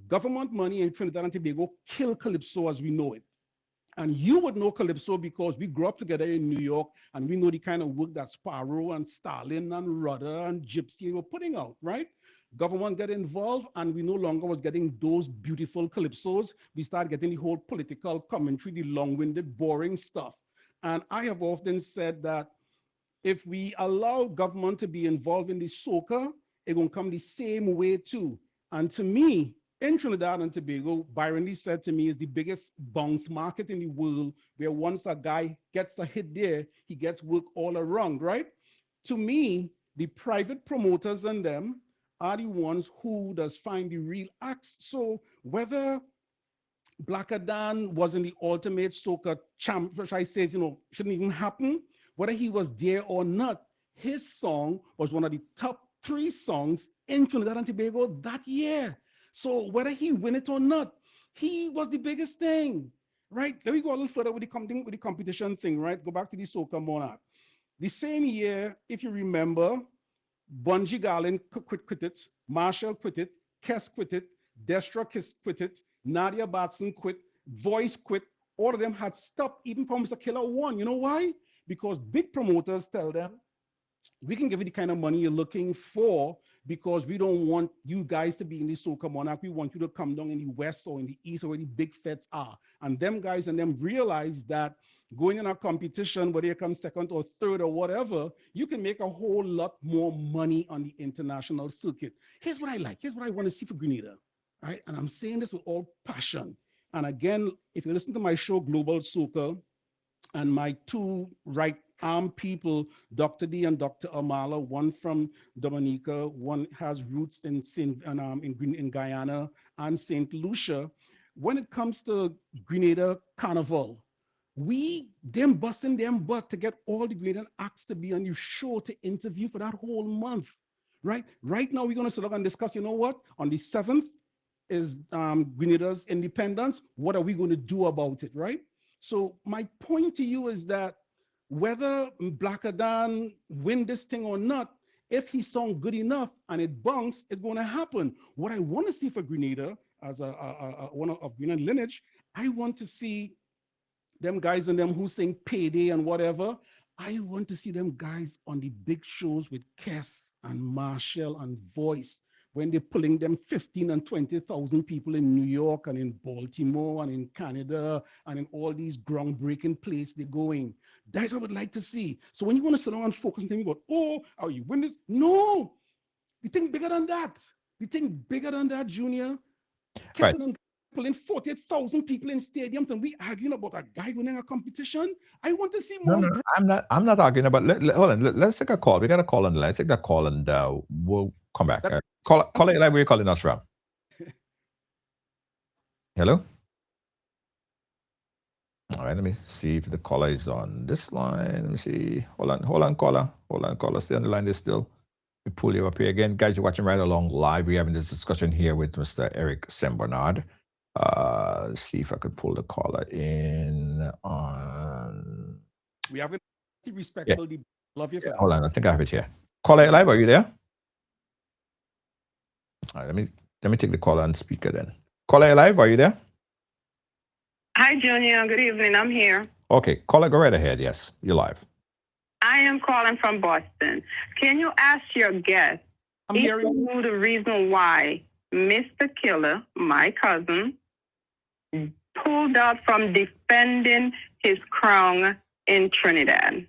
Government money in Trinidad and Tobago kill Calypso as we know it. And you would know Calypso because we grew up together in New York and we know the kind of work that Sparrow and Stalin and Rudder and Gypsy were putting out, right? Government get involved and we no longer was getting those beautiful Calypsos. We start getting the whole political commentary, the long-winded, boring stuff. And I have often said that if we allow government to be involved in the soca, it's going to come the same way too. And to me, in Trinidad and Tobago, Byron Lee said to me, is the biggest bounce market in the world, where once a guy gets a hit there, he gets work all around, right? To me, the private promoters and them are the ones who does find the real acts. So whether Blacker Dan wasn't the ultimate soca champ, which I say, shouldn't even happen, whether he was there or not, his song was one of the top 3 songs in Trinidad and Tobago that year. So whether he win it or not, he was the biggest thing, right? Let me go a little further with the competition thing, right? Go back to the Soca Monarch. The same year, if you remember, Bungie Garlin quit it, Marshall quit it, Kess quit it, Destra quit it, Nadia Batson quit, Voice quit. All of them had stopped, even Mr. Killer won. You know why? Because big promoters tell them, we can give you the kind of money you're looking for because we don't want you guys to be in the Soca Monarch. We want you to come down in the West or in the East where the big feds are. And them guys and them realize that going in a competition, whether you come second or third or whatever, you can make a whole lot more money on the international circuit. Here's what I like. Here's what I want to see for Grenada. All right. And I'm saying this with all passion. And again, if you listen to my show, Global Soca, and my 2 right-arm people, Dr. D and Dr. Amala, one from Dominica, one has roots in Guyana and St. Lucia. When it comes to Grenada Carnival, them busting them butt to get all the Grenadian acts to be on your show to interview for that whole month, right? Right now, we're going to sit down and discuss, you know what? On the 7th is Grenada's independence. What are we going to do about it, right? So my point to you is that whether Blacker Dan win this thing or not, if he sung good enough and it bunks, it's going to happen. What I want to see for Grenada, as one of Grenadian lineage, I want to see them guys and them who sing Payday and whatever. I want to see them guys on the big shows with Kess and Marshall and Voice, when they're pulling them 15 and 20,000 people in New York and in Baltimore and in Canada and in all these groundbreaking places they're going. That's what I would like to see. So when you want to sit down and focus and think about, oh, are you win this? No, you think bigger than that. You think bigger than that, Junior. Right. Pulling 48,000 people in stadiums and we arguing about a guy winning a competition. I want to see No, more. no, I'm not arguing about. Hold on. Let's take a call. We got a call on the line. Let's take that call and we'll come back. Call it like where you're calling us from. Hello. All right. Let me see if the caller is on this line. Let me see. Hold on, caller. Stay on the line. There still. We pull you up here again, guys. You're watching right along live. We're having this discussion here with Mr. Eric St.Bernard. See if I could pull the caller in on. We have a respectful. Yeah. Love you. Yeah, hold on, I think I have it here. Caller live, are you there? All right, let me take the caller on speaker then. Caller live, are you there? Hi, Junior. Good evening. I'm here. Okay, caller, go right ahead. Yes, you're live. I am calling from Boston. Can you ask your guest I'm if hearing you knew the reason why Mr. Killer, my cousin, pulled out from defending his crown in Trinidad?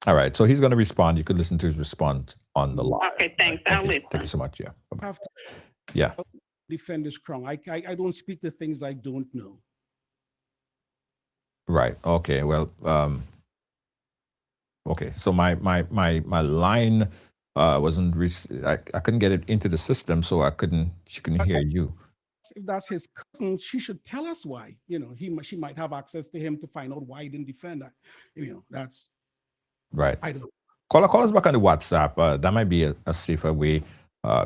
All right, so he's going to respond. You could listen to his response on the live. Okay, thanks. Thank I'll you. listen. Thank you so much. Yeah. have to Yeah. defend this crown. I don't speak the things I don't know. Right. Okay. Well. Okay. So my line wasn't. I couldn't get it into the system, so she couldn't hear you. If that's his cousin, she should tell us why. You know, she might have access to him to find out why he didn't defend that. You know, that's Right. I don't. Call us back on the WhatsApp. That might be a safer way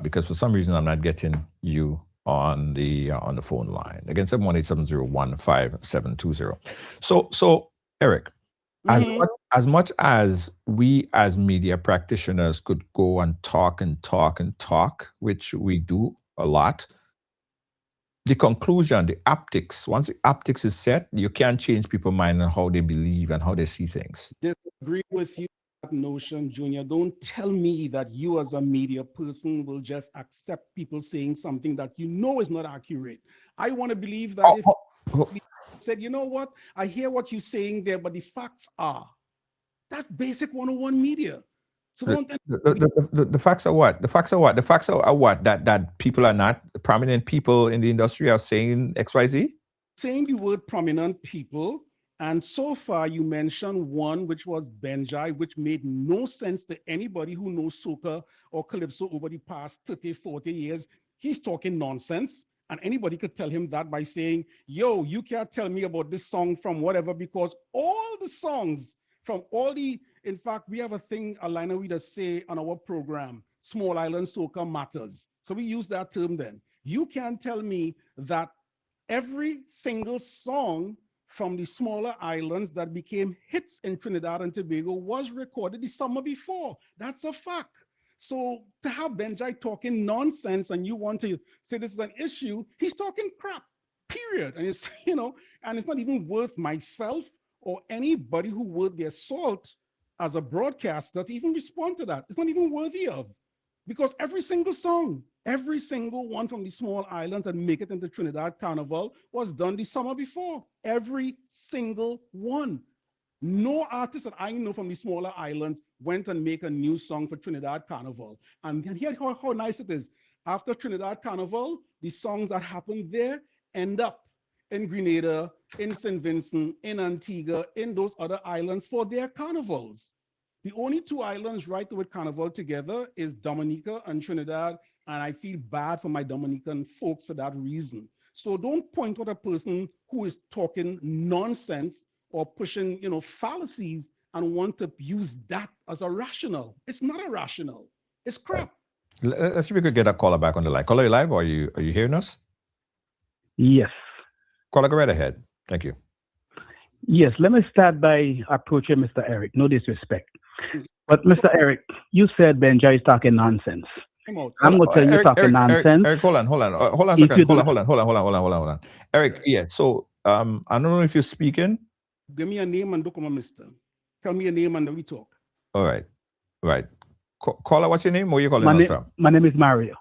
because for some reason I'm not getting you on the phone line. Again, 718-701-5720. So Eric, as much as we as media practitioners could go and talk, which we do a lot, the conclusion, the optics, once the optics is set, you can't change people's mind on how they believe and how they see things. Disagree with you that notion, Junior. Don't tell me that you as a media person will just accept people saying something that you know is not accurate. I want to believe that if said, you know what, I hear what you're saying there, but the facts are. That's basic 101 media. So the facts are what? The facts are what? The facts are what? That people are not prominent people in the industry are saying XYZ? Saying the word prominent people, and so far you mentioned one, which was Benjai, which made no sense to anybody who knows soca or calypso over the past 30, 40 years. He's talking nonsense. And anybody could tell him that by saying, yo, you can't tell me about this song from whatever, because all the songs from all the, in fact, we have a liner we just say on our program, Small Island Soca Matters. So we use that term then. You can't tell me that every single song from the smaller islands that became hits in Trinidad and Tobago was recorded the summer before. That's a fact. So to have Benjai talking nonsense and you want to say this is an issue, he's talking crap, period. And it's, you know, and it's not even worth myself or anybody who worth their salt as a broadcaster to even respond to that. It's not even worthy of, because every single song, every single one from the small islands that make it into Trinidad Carnival was done the summer before. Every single one. No artist that I know from the smaller islands went and make a new song for Trinidad Carnival. And hear how nice it is. After Trinidad Carnival, the songs that happened there end up in Grenada, in St. Vincent, in Antigua, in those other islands for their carnivals. The only two islands right with carnival together is Dominica and Trinidad, and I feel bad for my Dominican folks for that reason. So don't point at a person who is talking nonsense or pushing, you know, fallacies and want to use that as a rational. It's not a rational. It's crap. Let's see if we could get a caller back on the line. Caller, you live, or are you hearing us? Yes. Caller, go right ahead. Thank you. Yes, let me start by approaching Mr. Eric. No disrespect. But Mr. Eric, you said Benjai is talking nonsense. I'm going to tell you talking nonsense. Eric, hold on a second. Hold on. Eric, yeah, so I don't know if you're speaking. Give me a name and document, mister. Tell me a name and we talk. All right. Caller, what's your name? Where are you calling us from? My name is Mario.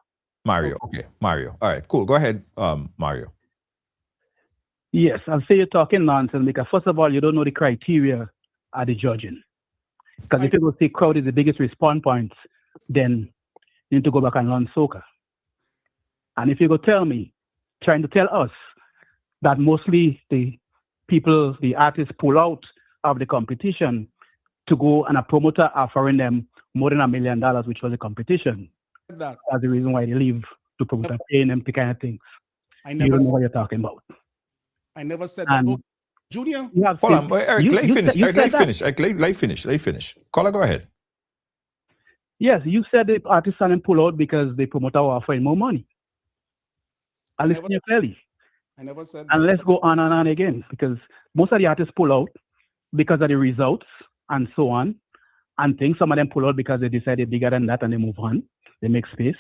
Mario, okay. Mario. All right, cool. Go ahead, Mario. Yes, I'll say you're talking nonsense because first of all, you don't know the criteria of the judging. Because if you go say crowd is the biggest response points, then you need to go back and learn soca. And if you go trying to tell us that mostly the people, the artists pull out of the competition to go and a promoter offering them more than $1 million, which was the competition. That's the reason why they leave to promoter paying them the kind of things. You don't know what you're talking about. I never said that. Oh, Junior, hold on, Eric. Let me finish. Caller, go ahead. Yes, you said the artists didn't pull out because the promoter were offering more money. I listen to you clearly. I never said that. And let's go on again, because most of the artists pull out because of the results and so on. And things, some of them pull out because they decided bigger than that and they move on. They make space.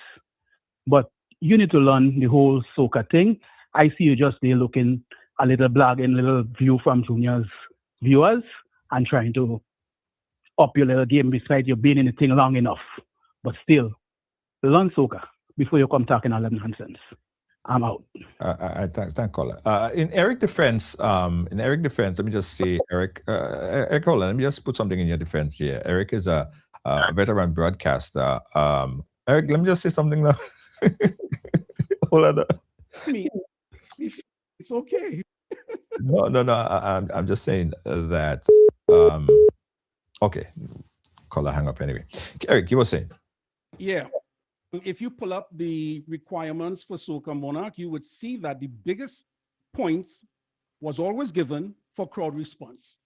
But you need to learn the whole soca thing. I see you just there looking a little blogging, little view from Junior's viewers, and trying to up your little game beside you being in the thing long enough. But still, learn soca before you come talking all that nonsense. I'm out. I thank caller. In Eric defense, let me just say, Eric, Eric, hold on, let me just put something in your defense here. Eric is a veteran broadcaster. Eric, let me just say something now. Hold on. It's okay. No. I'm just saying that. Okay, caller, hang up anyway. Eric, you were saying. Yeah. If you pull up the requirements for Soca Monarch, you would see that the biggest points was always given for crowd response.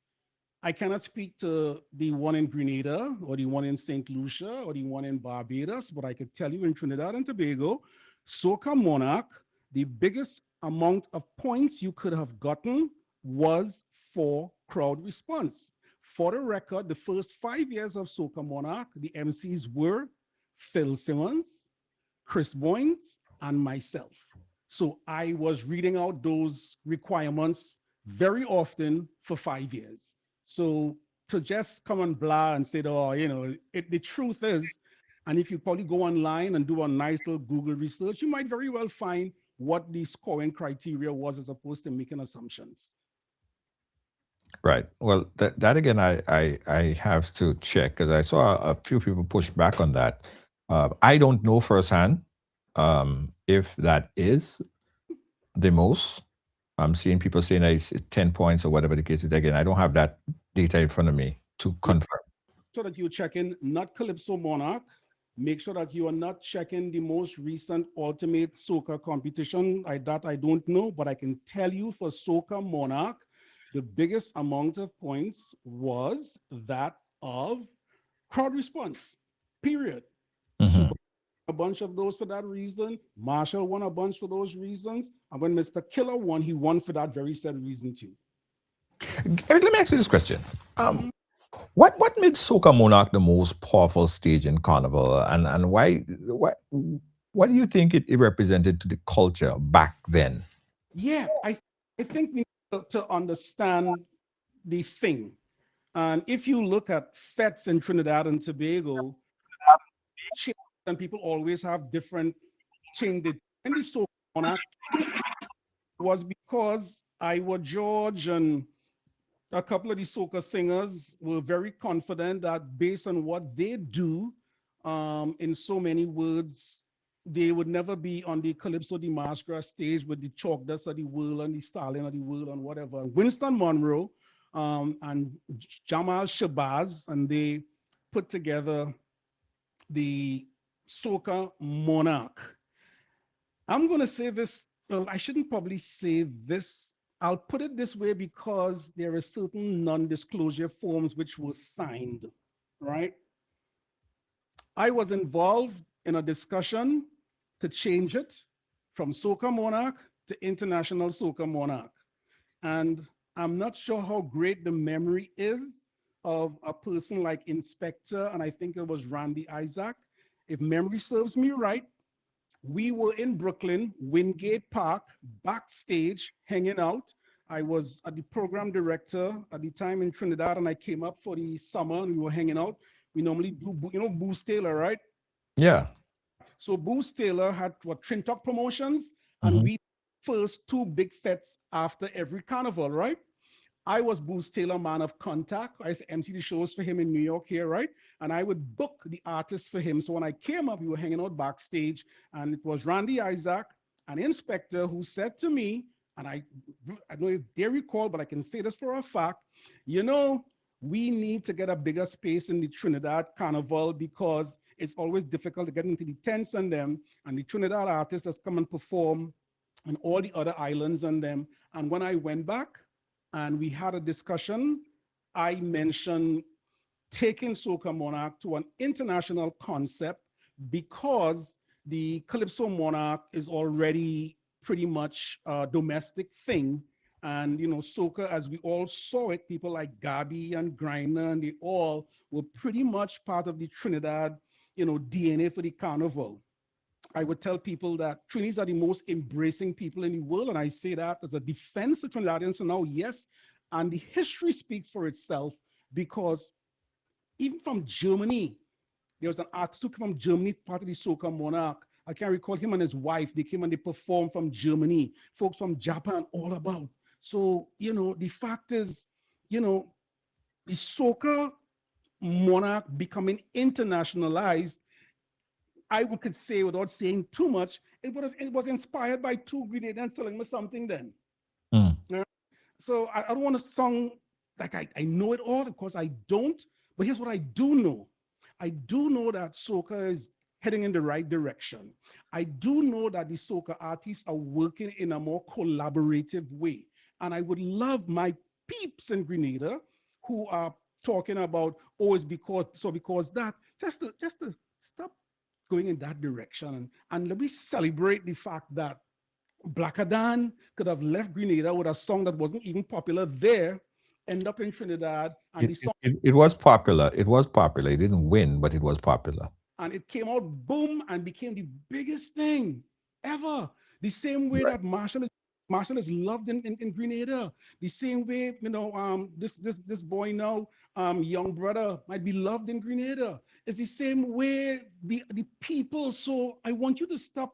I cannot speak to the one in Grenada or the one in St. Lucia or the one in Barbados, but I could tell you in Trinidad and Tobago, Soca Monarch, the biggest amount of points you could have gotten was for crowd response. For the record, the first 5 years of Soca Monarch, the MCs were Phil Simmons, Chris Boynes, and myself. So I was reading out those requirements very often for 5 years. So to just come and blah and say, oh, the truth is, and if you probably go online and do a nice little Google research, you might very well find what the scoring criteria was as opposed to making assumptions. Right. Well, that again, I have to check because I saw a few people push back on that. I don't know firsthand if that is the most. I'm seeing people saying that it's 10 points or whatever the case is. Again, I don't have that data in front of me to confirm. So that you check in not Calypso Monarch. Make sure that you are not checking the most recent Ultimate Soca competition. I don't know, but I can tell you for Soca Monarch, the biggest amount of points was that of crowd response, period. Mm-hmm. A bunch of those for that reason. Marshall won a bunch for those reasons. And when Mr. Killer won, he won for that very said reason too. Eric, let me ask you this question. What made Soca Monarch the most powerful stage in Carnival, and why what do you think it represented to the culture back then? Yeah, I think we need to understand the thing. And if you look at fetes in Trinidad and Tobago, and people always have different changes. And the Soca Monarch was because Iowa George and a couple of the soca singers were very confident that based on what they do, in so many words, they would never be on the Calypso de Mascara stage with the Chalk Dust of the world and the Stallion of the world and whatever. Winston Monroe and Jamal Shabazz, and they put together the Soca Monarch. I'm going to say this, well, I shouldn't probably say this. I'll put it this way because there are certain non-disclosure forms which were signed, right? I was involved in a discussion to change it from Soca Monarch to International Soca Monarch. And I'm not sure how great the memory is of a person like Inspector, and I think it was Randy Isaac. If memory serves me right, we were in Brooklyn, Wingate Park, backstage, hanging out. I was the program director at the time in Trinidad, and I came up for the summer, and we were hanging out. We normally do, Boost Taylor, right? Yeah. So Boost Taylor had what Trintok promotions, and we first two big fetes after every carnival, right? I was Boost Taylor man of contact. I used to MC the shows for him in New York here, right? And I would book the artists for him. So when I came up, we were hanging out backstage, and it was Randy Isaac, an inspector, who said to me, and I don't know if they recall, but I can say this for a fact, we need to get a bigger space in the Trinidad Carnival because it's always difficult to get into the tents and them, and the Trinidad artists that's come and perform and all the other islands and them. And when I went back and we had a discussion, I mentioned taking Soca Monarch to an international concept because the Calypso Monarch is already pretty much a domestic thing. And, soca, as we all saw it, people like Gabi and Griner, and they all were pretty much part of the Trinidad, DNA for the carnival. I would tell people that Trinis are the most embracing people in the world. And I say that as a defense of Trinidadians. So now, yes, and the history speaks for itself because even from Germany, there was an artist who came from Germany, part of the Soca Monarch. I can't recall him and his wife. They came and they performed from Germany. Folks from Japan, all about. So, the fact is, the Soca Monarch becoming internationalized, I could say without saying too much, it was inspired by two Grenadians telling me something then. Yeah. So I don't want to sound like I know it all, of course I don't, but here's what I do know. I do know that soca is heading in the right direction. I do know that the soca artists are working in a more collaborative way. And I would love my peeps in Grenada who are talking about, oh, it's because that, just to stop going in that direction. And let me celebrate the fact that Blackadan could have left Grenada with a song that wasn't even popular there, end up in Trinidad, and the song It was popular. It was popular. It didn't win, but it was popular. and it came out boom and became the biggest thing ever. The same way that Marshall is loved in Grenada. The same way, this boy now, young brother might be loved in Grenada. It's the same way the people. So I want you to stop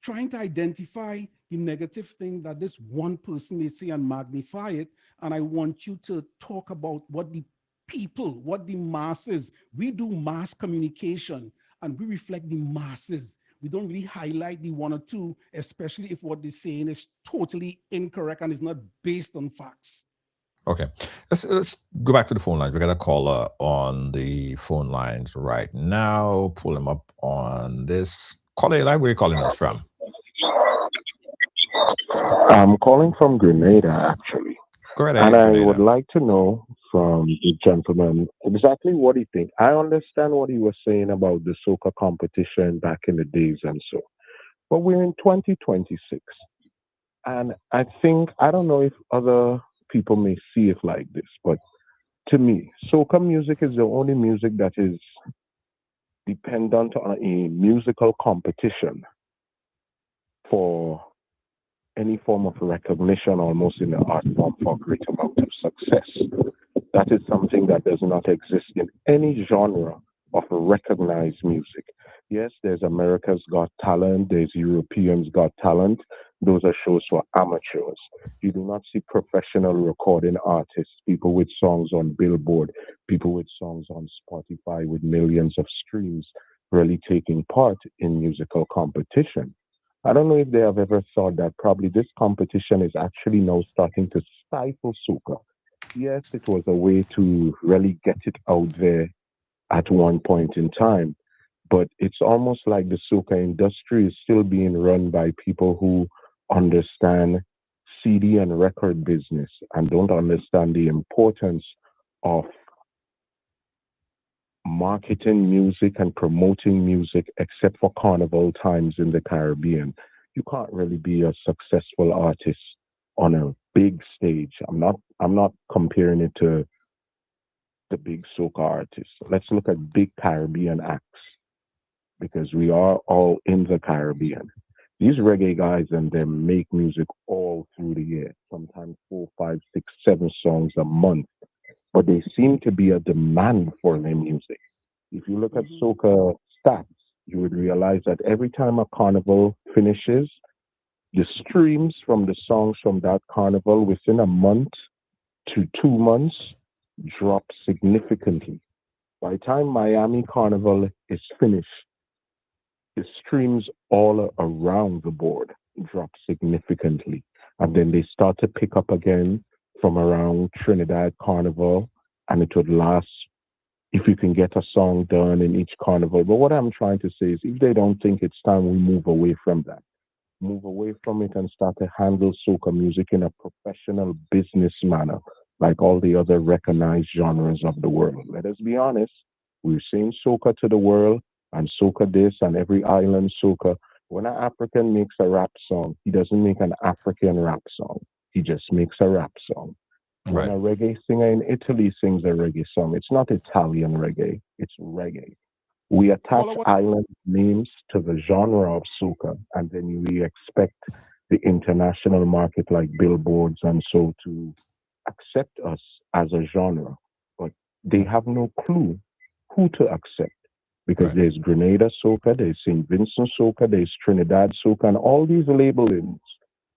trying to identify the negative thing that this one person may say and magnify it. And I want you to talk about what the people, what the masses, we do mass communication and we reflect the masses. We don't really highlight the one or two, especially if what they're saying is totally incorrect and is not based on facts. Okay, let's go back to the phone lines. We got a caller on the phone lines right now. Pull him up on this. Caller, where are you calling us from? I'm calling from Grenada, actually. Go ahead, And I Grenada. would like to know from the gentleman exactly what he thinks. I understand what he was saying about the soca competition back in the days and so. But we're in 2026. And I think, I don't know if other people may see it like this, but to me, soca music is the only music that is dependent on a musical competition for any form of recognition almost in the art form for a great amount of success. That is something that does not exist in any genre of recognized music. Yes, there's America's Got Talent, there's Europeans Got Talent. Those are shows for amateurs. You do not see professional recording artists, people with songs on Billboard, people with songs on Spotify with millions of streams really taking part in musical competition. I don't know if they have ever thought that probably this competition is actually now starting to stifle soca. Yes, it was a way to really get it out there at one point in time, but it's almost like the soca industry is still being run by people who understand CD and record business and don't understand the importance of marketing music and promoting music except for carnival times in the Caribbean. You can't really be a successful artist on a big stage. I'm not comparing it to the big soca artists. Let's look at big Caribbean acts because we are all in the Caribbean. These reggae guys and them make music all through the year, sometimes 4, 5, 6, 7 songs a month. But there seem to be a demand for their music. If you look at soca stats, you would realize that every time a carnival finishes, the streams from the songs from that carnival within a month to 2 months drop significantly. By the time Miami Carnival is finished, the streams all around the board drop significantly. And then they start to pick up again from around Trinidad Carnival, and it would last if you can get a song done in each carnival. But what I'm trying to say is if they don't think it's time we move away from that, move away from it and start to handle soca music in a professional business manner, like all the other recognized genres of the world. Let us be honest, we're saying soca to the world and soca this and every island soca. When an African makes a rap song, he doesn't make an African rap song. He just makes a rap song. When a reggae singer in Italy sings a reggae song, it's not Italian reggae, it's reggae. We attach island names to the genre of soca, and then we expect the international market like billboards and so to accept us as a genre, but they have no clue who to accept because Right. there's Grenada soca, there's St. Vincent soca, there's Trinidad soca, and all these labelings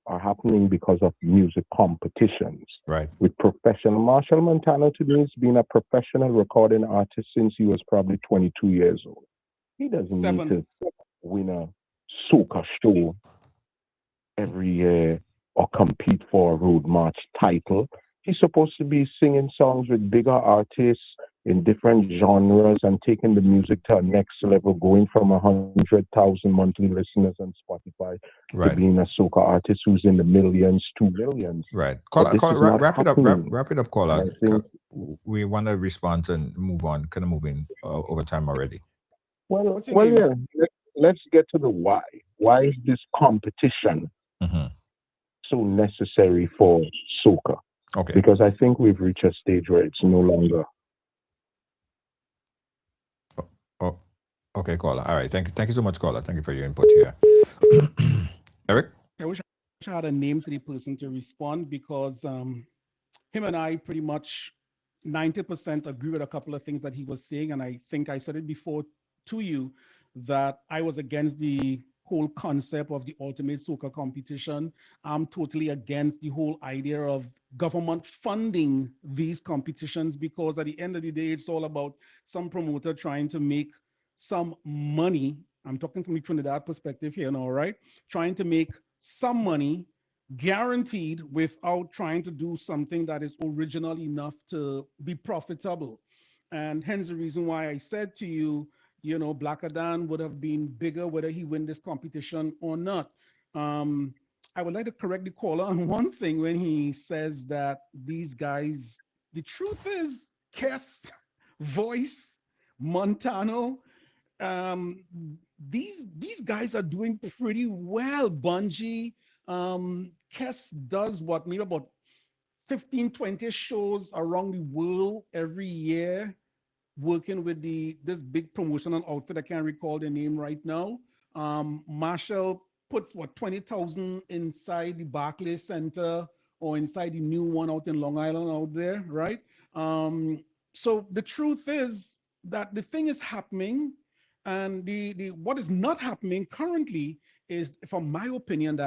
are happening because of music competitions. Right. With professional, Marshall Montano today has been a professional recording artist since he was probably 22 years old. He doesn't need Seven. to win a soca show every year or compete for a road march title. He's supposed to be singing songs with bigger artists in different genres and taking the music to a next level, going from 100,000 monthly listeners on Spotify to Right. being a soca artist who's in the millions to millions. Right. But this is not Wrap it up. happening. Wrap it up, And caller. I think, We want to respond and move on. Kind of moving over time already. What's your name? yeah, let's get to the why. Why is this competition Mhm. so necessary for soca? Okay. Because I think we've reached a stage where it's no longer. Oh, okay, caller. All right. Thank you so much, caller. Thank you for your input here. Eric? I wish I had a name to the person to respond because him and I pretty much 90% agree with a couple of things that he was saying. And I think I said it before to you that I was against the whole concept of the ultimate soca competition. I'm totally against the whole idea of government funding these competitions because at the end of the day, it's all about some promoter trying to make some money. I'm talking from the Trinidad perspective here now, right? Trying to make some money guaranteed without trying to do something that is original enough to be profitable. And hence the reason why I said to you, Black Adan would have been bigger whether he win this competition or not. I would like to correct the caller on one thing when he says that these guys, the truth is, Kess, Voice, Montano, um, these guys are doing pretty well. Bungie, Kess does what, maybe about 15, 20 shows around the world every year, working with this big promotional outfit. I can't recall the name right now. Marshall puts what 20,000 inside the Barclays Center or inside the new one out in Long Island out there, right? So the truth is that the thing is happening, and the what is not happening currently is, from my opinion,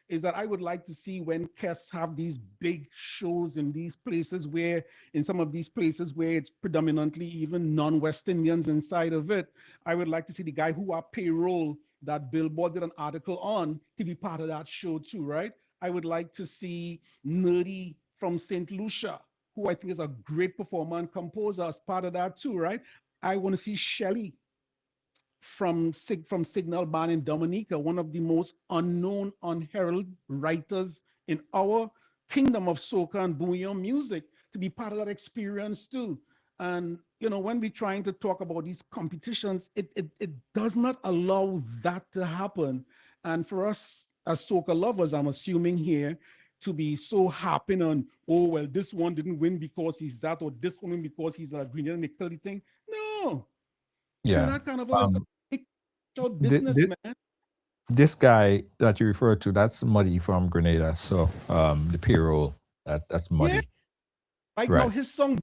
is that I would like to see when Kess have these big shows in these places where, in some of these places where it's predominantly even non-West Indians inside of it, I would like to see the guy who are payroll that Billboard did an article on to be part of that show too, right? I would like to see Nerdy from St. Lucia, who I think is a great performer and composer, as part of that too, right? I want to see Shelly from Signal Band in Dominica, one of the most unknown, unheralded writers in our kingdom of soca and bouillon music, to be part of that experience too. And when we're trying to talk about these competitions, it does not allow that to happen. And for us as soca lovers, I'm assuming here, to be so happy on, oh well, this one didn't win because he's that, or this one because he's a Grenadian thing. No, Yeah. that kind of all is a big business, This, man. this guy that you referred to, that's Muddy from Grenada. So the payroll, that's Yeah, Muddy. right now Right. his song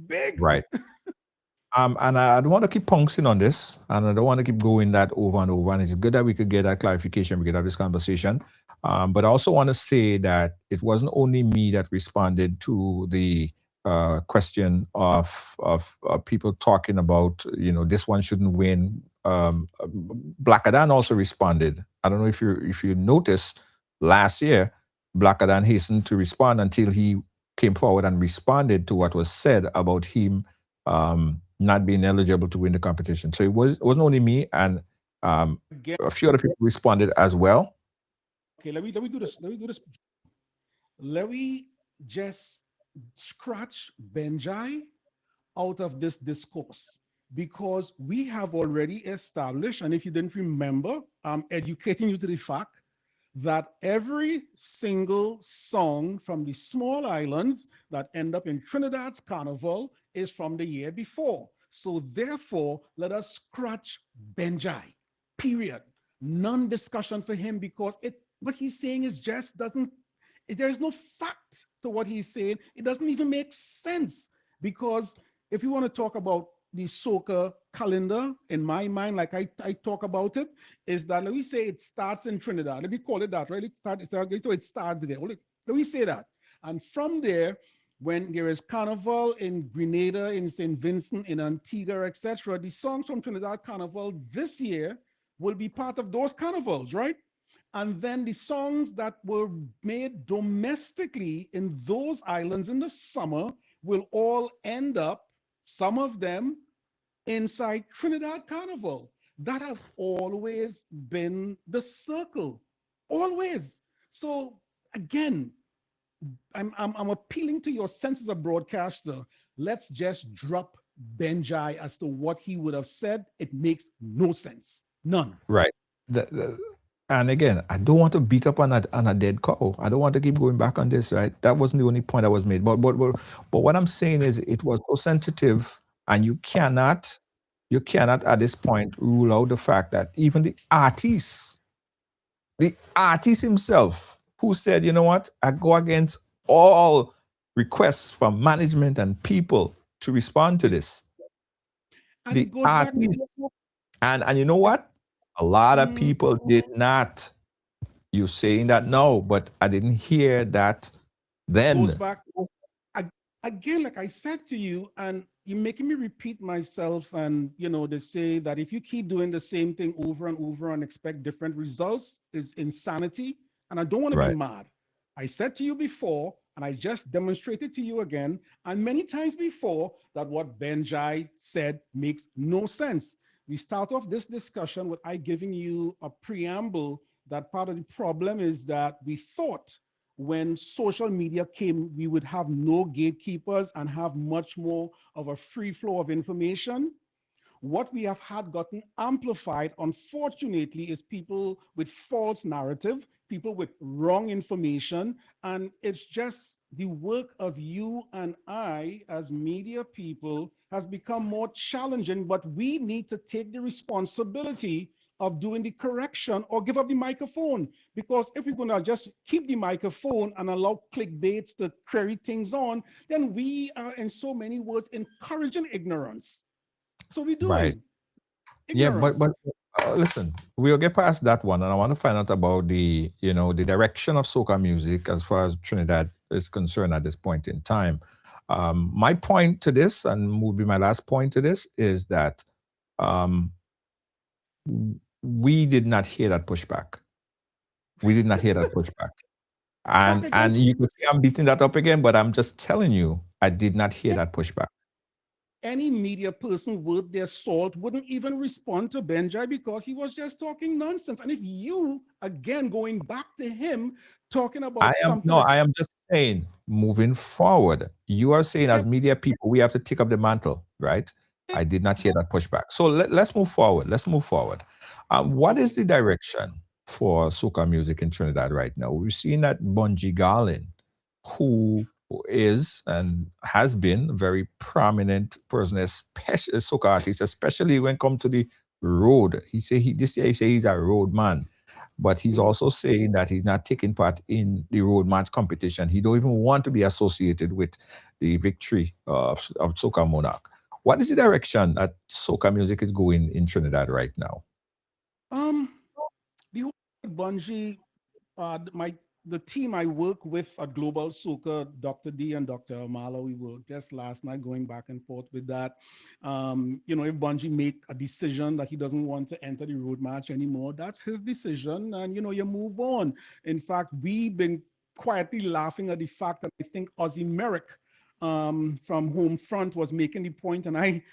big. Right. And I don't want to keep pouncing on this, and I don't want to keep going that over and over. And it's good that we could get that clarification, we could have this conversation. But I also want to say that it wasn't only me that responded to the question of people talking about, this one shouldn't win. Black Adan also responded. I don't know if you noticed last year, Black Adan hastened to respond until he came forward and responded to what was said about him not being eligible to win the competition. So it wasn't only me, and a few other people responded as well. Okay, let me do this. Let me just scratch Benjai out of this discourse, because we have already established, and if you didn't remember, I'm educating you to the fact that every single song from the small islands that end up in Trinidad's carnival is from the year before. So therefore, let us scratch Benjai, period. Non-discussion for him because what he's saying is just doesn't, there's no fact to what he's saying. It doesn't even make sense because if you want to talk about the soca calendar, in my mind, like I talk about it, is that let me say it starts in Trinidad. Let me call it that, right? So it starts there. Let me say that. And from there, when there is Carnival in Grenada, in St. Vincent, in Antigua, etc., the songs from Trinidad Carnival this year will be part of those carnivals, right? And then the songs that were made domestically in those islands in the summer will all end up, some of them, inside Trinidad Carnival. That has always been the circle, always. So again, I'm appealing to your sense as a broadcaster. Let's just drop Benjai as to what he would have said. It makes no sense, none. Right. And again, I don't want to beat up on a dead cow. I don't want to keep going back on this, right? That wasn't the only point that was made. But what I'm saying is it was so sensitive, and you cannot at this point rule out the fact that even the artist himself, who said, you know what, I go against all requests from management and people to respond to this. And The it goes back to artist, and you know what? A lot of people did not. You saying that no, but I didn't hear that then. goes back again, like I said to you, and you're making me repeat myself. And they say that if you keep doing the same thing over and over and expect different results is insanity. And I don't want to be Right. mad. I said to you before, and I just demonstrated to you again, and many times before, that what Benjai said makes no sense. We start off this discussion with I giving you a preamble that part of the problem is that we thought when social media came, we would have no gatekeepers and have much more of a free flow of information. What we have had gotten amplified, unfortunately, is people with false narrative, people with wrong information. And it's just the work of you and I as media people has become more challenging, but we need to take the responsibility of doing the correction or give up the microphone. Because if we're gonna just keep the microphone and allow clickbaits to query things on, then we are, in so many words, encouraging ignorance. So we're Right. doing Yeah, ignorance. but listen, we'll get past that one, and I want to find out about the direction of soca music as far as Trinidad is concerned at this point in time. My point to this, and will be my last point to this, is that we did not hear that pushback. We did not hear that pushback. And you could say I'm beating that up again, but I'm just telling you, I did not hear that pushback. Any media person worth their salt wouldn't even respond to Benjai because he was just talking nonsense. And if you, again, going back to him, talking about I am just saying, moving forward, you are saying as media people, we have to take up the mantle, right? I did not hear that pushback. So let's move forward. Let's move forward. What is the direction for soca music in Trinidad right now? We've seen that Bunji Garlin, who is and has been a very prominent person, especially soca artist, especially when it comes to the road. This year he say he's a road man, but he's also saying that he's not taking part in the road match competition. He don't even want to be associated with the victory of Soca Monarch. What is the direction that soca music is going in Trinidad right now? The whole Bunji, the team I work with at Global Soca, Dr. D and Dr. Amala, we were just last night going back and forth with that. If Bunji make a decision that he doesn't want to enter the road match anymore, that's his decision, and you move on. In fact, we've been quietly laughing at the fact that I think Ozzy Merrick from Home Front was making the point, and I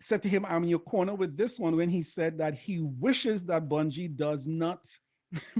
said to him, I'm in your corner with this one, when he said that he wishes that Bunji does not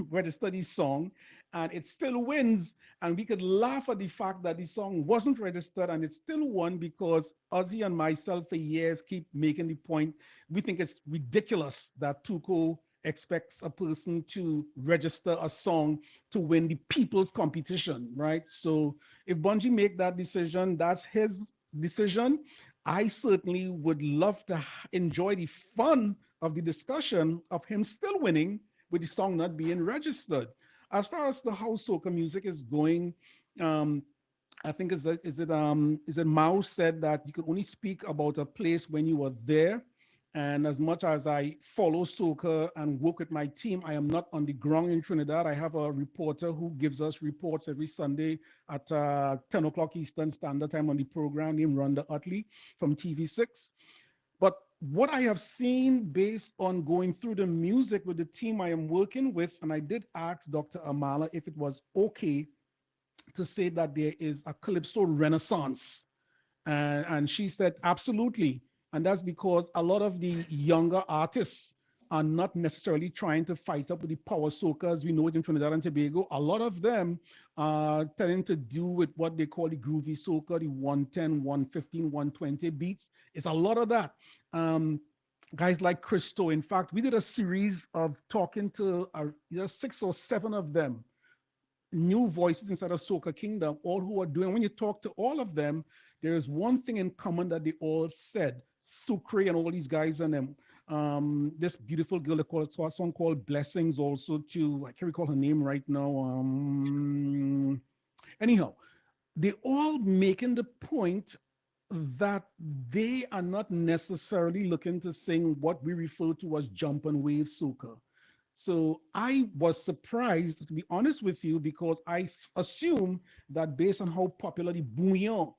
register the song and it still wins. And we could laugh at the fact that the song wasn't registered and it still won because Ozzy and myself for years keep making the point. We think it's ridiculous that Tuco expects a person to register a song to win the people's competition, right? So if Bunji make that decision, that's his decision. I certainly would love to enjoy the fun of the discussion of him still winning with the song not being registered. As far as the house soca music is going, um, I think is it Mao said that you could only speak about a place when you were there. And as much as I follow soca and work with my team, I am not on the ground in Trinidad. I have a reporter who gives us reports every Sunday at 10 o'clock Eastern Standard Time on the program named Rhonda Utley from TV6. But what I have seen based on going through the music with the team I am working with, and I did ask Dr. Amala if it was okay to say that there is a calypso renaissance. And she said, absolutely. And that's because a lot of the younger artists are not necessarily trying to fight up with the power soca as we know it in Trinidad and Tobago. A lot of them are tending to do with what they call the groovy soca, the 110, 115, 120 beats. It's a lot of that. Guys like Christo. In fact, we did a series of talking to 6 or 7 of them, new voices inside of Soca Kingdom, all who are doing, when you talk to all of them, there is one thing in common that they all said. Sucre and all these guys and them. This beautiful girl, they call it a song called Blessings also too. I can't recall her name right now. Anyhow, they all making the point that they are not necessarily looking to sing what we refer to as jump and wave soca. So I was surprised, to be honest with you, because I assume that based on how popular the bouillon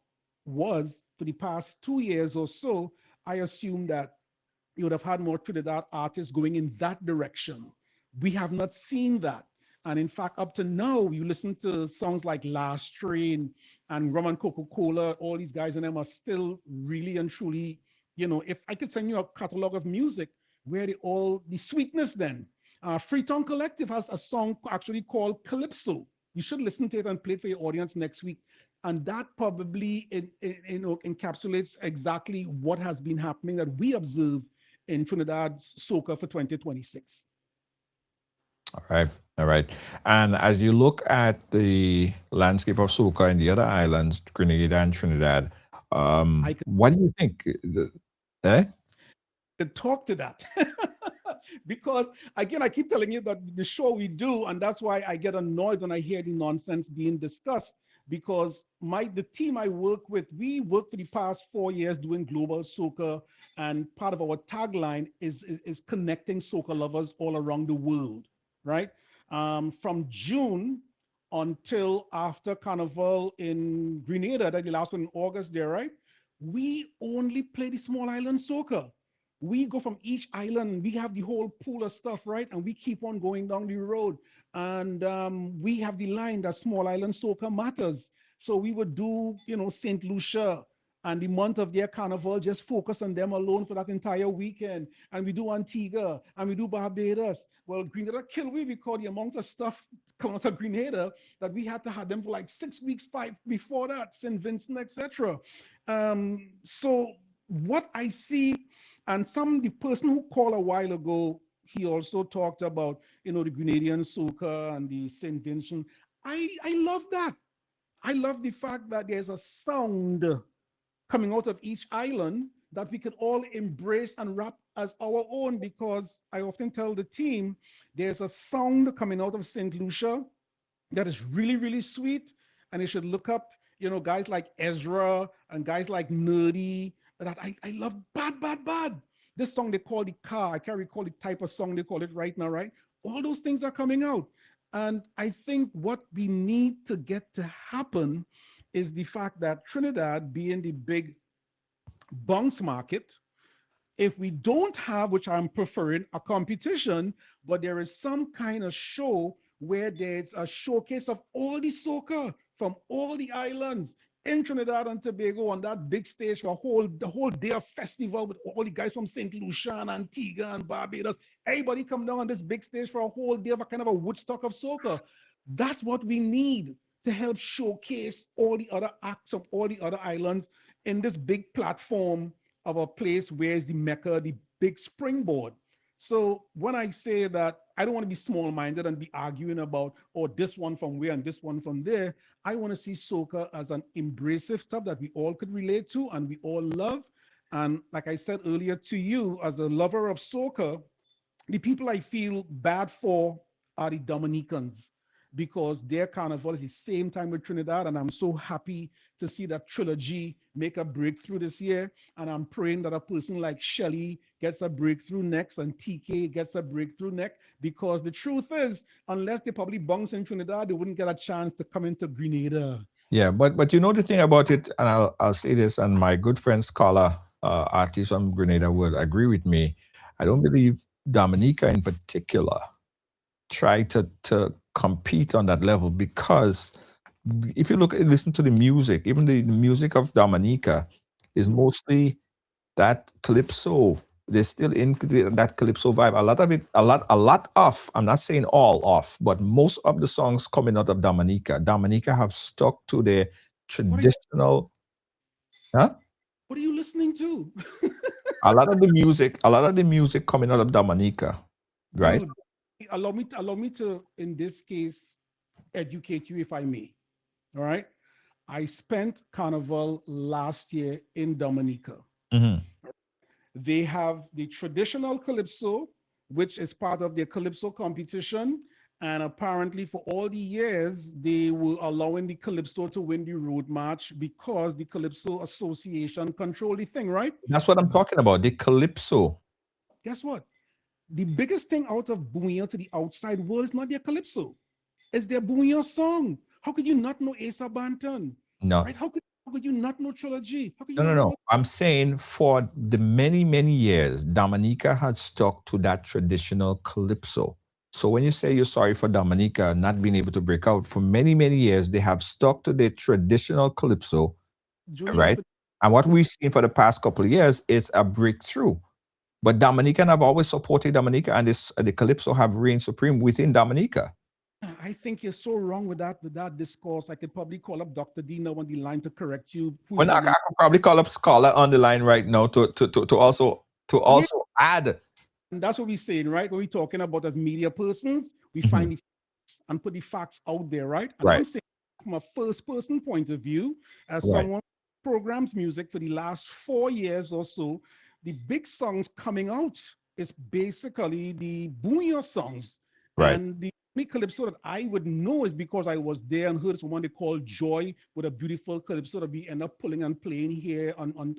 was for the past 2 years or so, I assume that you would have had more Trinidad artists going in that direction. We have not seen that. And in fact, up to now, you listen to songs like Last Train and Rum and Coca-Cola, all these guys and them are still really and truly, if I could send you a catalog of music where the sweetness then. Freetown Collective has a song actually called Calypso. You should listen to it and play it for your audience next week. And that probably encapsulates exactly what has been happening that we observe in Trinidad's soca for 2026. All right. All right. And as you look at the landscape of soca in the other islands, Grenada and Trinidad, what do you think? Could talk to that. Because again, I keep telling you that the show we do, and that's why I get annoyed when I hear the nonsense being discussed, because the team I work with, we work for the past 4 years doing global soca, and part of our tagline is connecting soca lovers all around the world, right? From June until after Carnival in Grenada, that the last one in August there, right? We only play the small island soca. We go from each island, we have the whole pool of stuff, right? And we keep on going down the road. And we have the line that small island soca matters. So we would do, St. Lucia and the month of their carnival, just focus on them alone for that entire weekend. And we do Antigua and we do Barbados. Well, Grenada killed me because the amount of stuff coming out of Grenada that we had to have them for like 6 weeks before that, St. Vincent, etc. So what I see, and the person who called a while ago, he also talked about, the Grenadian soca and the St. Vincent. I love that. I love the fact that there's a sound coming out of each island that we could all embrace and wrap as our own, because I often tell the team, there's a sound coming out of St. Lucia that is really, really sweet. And you should look up, guys like Ezra and guys like Nerdy, that I love bad. This song they call the car. I can't recall the type of song they call it right now, right? All those things are coming out. And I think what we need to get to happen is the fact that Trinidad, being the big bounce market, if we don't have, which I'm preferring, a competition, but there is some kind of show where there's a showcase of all the soca from all the islands in Trinidad and Tobago on that big stage for the whole day of festival with all the guys from St. Lucia and Antigua and Barbados. Everybody come down on this big stage for a whole day of a kind of a Woodstock of soca. That's what we need to help showcase all the other acts of all the other islands in this big platform of a place where is the Mecca, the big springboard. So when I say that I don't want to be small-minded and be arguing about, oh, this one from where and this one from there. I want to see soca as an embracive stuff that we all could relate to and we all love. And like I said earlier to you, as a lover of soca, the people I feel bad for are the Dominicans because their carnival is the same time with Trinidad. And I'm so happy to see that trilogy make a breakthrough this year. And I'm praying that a person like Shelly gets a breakthrough next and TK gets a breakthrough next, because the truth is, unless they probably bounce in Trinidad, they wouldn't get a chance to come into Grenada. Yeah, but you know the thing about it, and I'll say this, and my good friend scholar, artist from Grenada would agree with me. I don't believe Dominica in particular try to compete on that level, because if you listen to the music, even the music of Dominica is mostly that calypso. They're still in that calypso vibe. A lot of it, a lot of, I'm not saying all of, but most of the songs coming out of Dominica have stuck to their traditional. Huh? What are you listening to? A lot of the music coming out of Dominica, right? Dude, allow me to, in this case, educate you if I may. All right. I spent Carnival last year in Dominica. Mm-hmm. They have the traditional calypso, which is part of their calypso competition. And apparently, for all the years, they were allowing the calypso to win the road march because the Calypso Association control the thing, right? That's what I'm talking about. The calypso. Guess what? The biggest thing out of Bouillon to the outside world is not their calypso. It's their Bouillon song. How could you not know Asa Banton? No. Right? How could you not know Trilogy? How could you No, no, not no. know? I'm saying for the many, many years, Dominica has stuck to that traditional calypso. So when you say you're sorry for Dominica not being able to break out, for many, many years, they have stuck to their traditional calypso, Julian, right? And what we've seen for the past couple of years is a breakthrough. But Dominican have always supported Dominica, and the calypso have reigned supreme within Dominica. I think you're so wrong with that discourse. I could probably call up Dr. Dina on the line to correct you. Well, I could probably call up Scholar on the line right now to also add. And that's what we're saying, right? When we're talking about as media persons, we find the facts and put the facts out there, right? And I'm saying from a first person point of view, as someone who programs music for the last 4 years or so, the big songs coming out is basically the booyah songs. Right. And the only calypso that I would know is because I was there and heard someone they call Joy with a beautiful calypso that we end up pulling and playing here on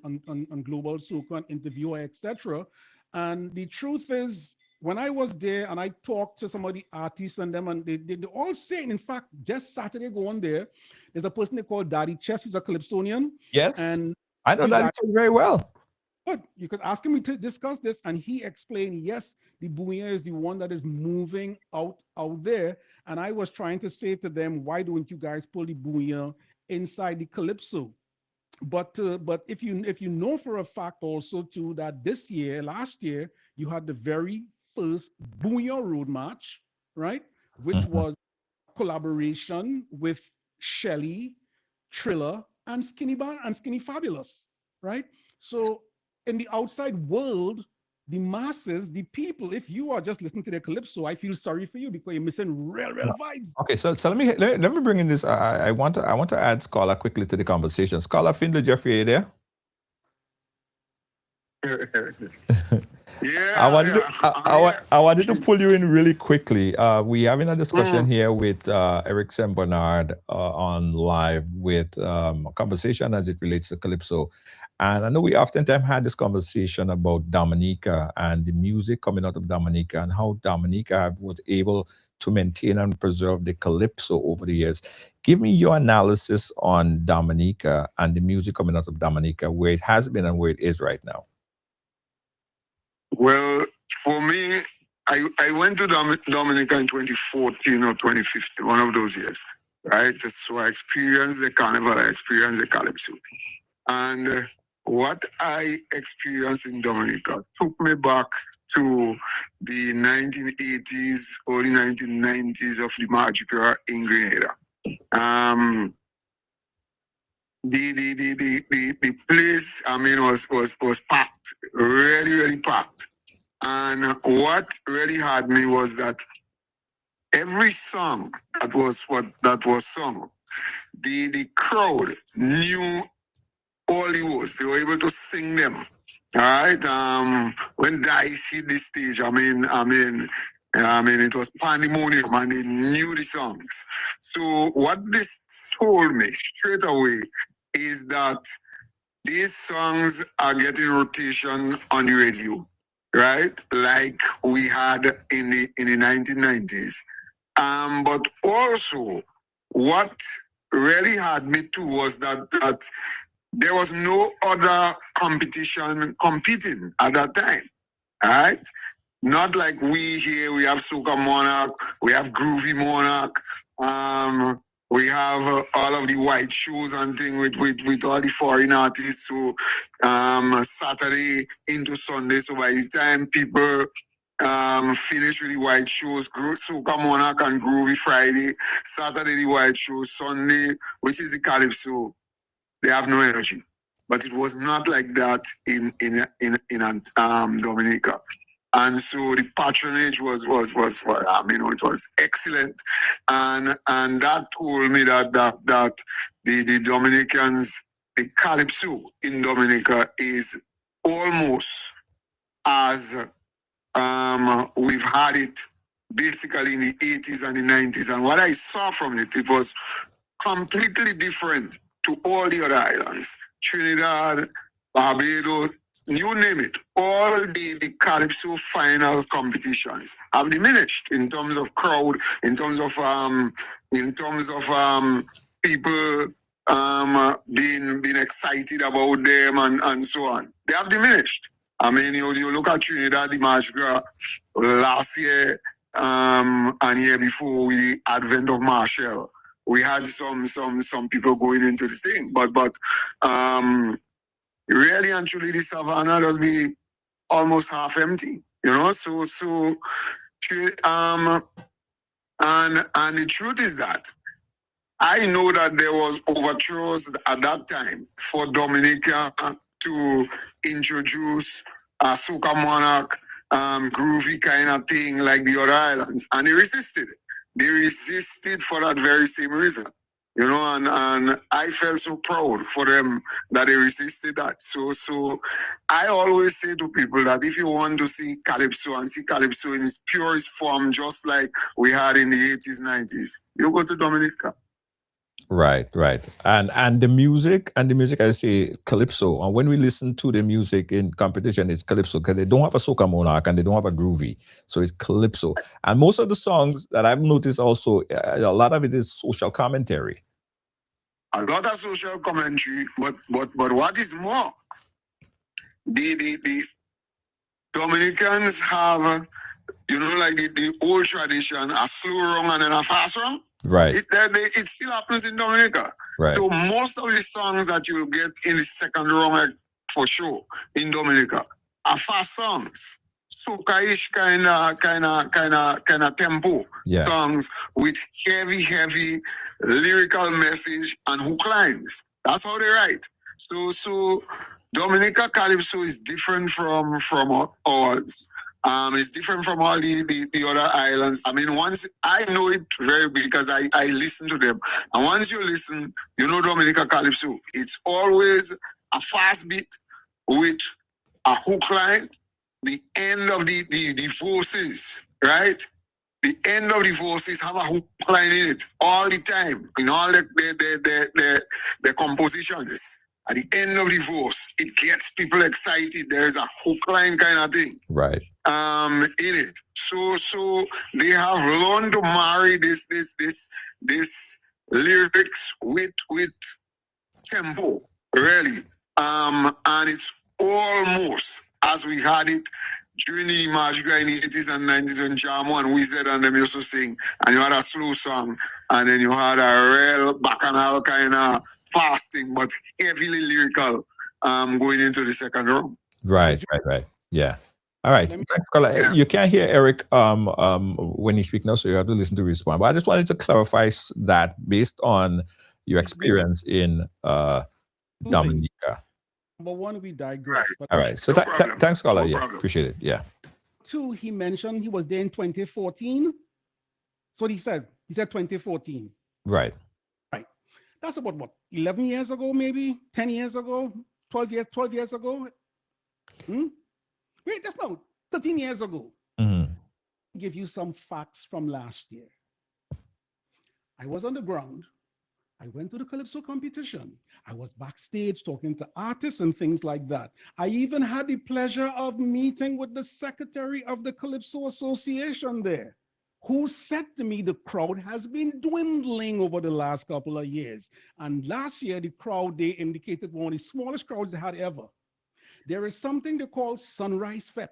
Global Soca and Interviewer, etc. And the truth is, when I was there and I talked to some of the artists and them, and they all saying, in fact, just Saturday going there, there's a person they call Daddy Chess, who's a calypsonian. Yes, and I know Daddy Chess very well. But you could ask him to discuss this, and he explained, yes, the bouillon is the one that is moving out there. And I was trying to say to them, why don't you guys pull the bouillon inside the calypso? But if you know for a fact also too that last year, you had the very first Bouillon Road March, right? Which was collaboration with Shelly, Triller, and Skinny Fabulous, right? So in the outside world, the masses, the people, if you are just listening to their calypso, I feel sorry for you because you're missing real vibes. Okay, so let me bring in this. I want to add Scholar quickly to the conversation. Scholar Findlay Jeffrey, are you there? Yeah. I wanted to pull you in really quickly. We're having a discussion here with Eric St.Bernard on live with a conversation as it relates to calypso. And I know we oftentimes had this conversation about Dominica and the music coming out of Dominica and how Dominica was able to maintain and preserve the calypso over the years. Give me your analysis on Dominica and the music coming out of Dominica, where it has been and where it is right now. Well, for me, I went to Dominica in 2014 or 2015, one of those years, right? So I experienced the carnival, I experienced the calypso. And what I experienced in Dominica took me back to the 1980s, early 1990s of the Magic era in Grenada. The place, I mean, was packed, really, really packed. And what really had me was that every song that was sung, the crowd knew all the words. They were able to sing them. All right. When Dice hit the stage, I mean, it was pandemonium, and they knew the songs. So what this told me straight away is that these songs are getting rotation on the radio, right? Like we had in the 1990s. But also, what really had me too was that there was no other competition competing at that time, right? Not like we here, we have Soca Monarch, we have Groovy Monarch, we have all of the white shows and thing with all the foreign artists. So Saturday into Sunday. So by the time people finish with the white shows, Soca Monarch and Groovy Friday, Saturday the white show, Sunday, which is the Calypso, they have no energy. But it was not like that in Dominica. And so the patronage was it was excellent, and that told me that the Dominicans, the Calypso in Dominica is almost as we've had it basically in the 80s and the 90s. And what I saw from it, it was completely different to all the other islands, Trinidad, Barbados. You name it, all the Calypso finals competitions have diminished in terms of crowd, in terms of people being excited about them and so on. They have diminished. I mean, you look at Trinidad, the Mardi Gras last year and year before with the advent of Marshall, we had some people going into the thing, but really and truly, the savannah does be almost half empty, you know. So and the truth is that I know that there was overtures at that time for Dominica to introduce a Soca Monarch, groovy kind of thing like the other islands, and they resisted. They resisted for that very same reason. You know, and I felt so proud for them that they resisted that. So I always say to people that if you want to see Calypso and see Calypso in its purest form, just like we had in the 80s, 90s, you go to Dominica. Right. And the music, I say Calypso. And when we listen to the music in competition, it's Calypso, because they don't have a Soca Monarch and they don't have a Groovy. So it's Calypso. And most of the songs that I've noticed also, a lot of it is social commentary. A lot of social commentary, but what is more, the Dominicans have, like the old tradition, a slow run and then a fast run. Right. It still happens in Dominica. Right. So most of the songs that you'll get in the second round, for sure, in Dominica, are fast songs. Soca-ish kind of tempo songs with heavy lyrical message and hook lines. That's how they write. So Dominica Calypso is different from ours. It's different from all the other islands. I mean, once I know it very because I listen to them. And once you listen, Dominica Calypso. It's always a fast beat with a hook line. The end of the verses, right? The end of the verses have a hook line in it all the time in all the compositions. At the end of the verse, it gets people excited. There's a hook line kind of thing, right? In it. So they have learned to marry this lyrics with tempo, really. And it's almost as we had it during the Mardi Gras in the 80s and 90s when Jamo and Wizard and them used to sing, and you had a slow song, and then you had a real bacchanal kind of fasting, but heavily lyrical, going into the second round. Right. Yeah. All right. You can't hear Eric when he speaks now, so you have to listen to respond. But I just wanted to clarify that based on your experience in Dominica. Number one, we digress. Right. But all right. So thanks, Scholar. Yeah, appreciate it. Yeah. too, he mentioned he was there in 2014. That's what he said. He said 2014. Right. Right. That's about what, 11 years ago, maybe 10 years ago, 12 years ago. Wait, that's not 13 years ago. Mm-hmm. Give you some facts from last year. I was on the ground. I went to the Calypso competition. I was backstage talking to artists and things like that. I even had the pleasure of meeting with the secretary of the Calypso Association there, who said to me the crowd has been dwindling over the last couple of years. And last year, the crowd, they indicated, one of the smallest crowds they had ever. There is something they call Sunrise Fete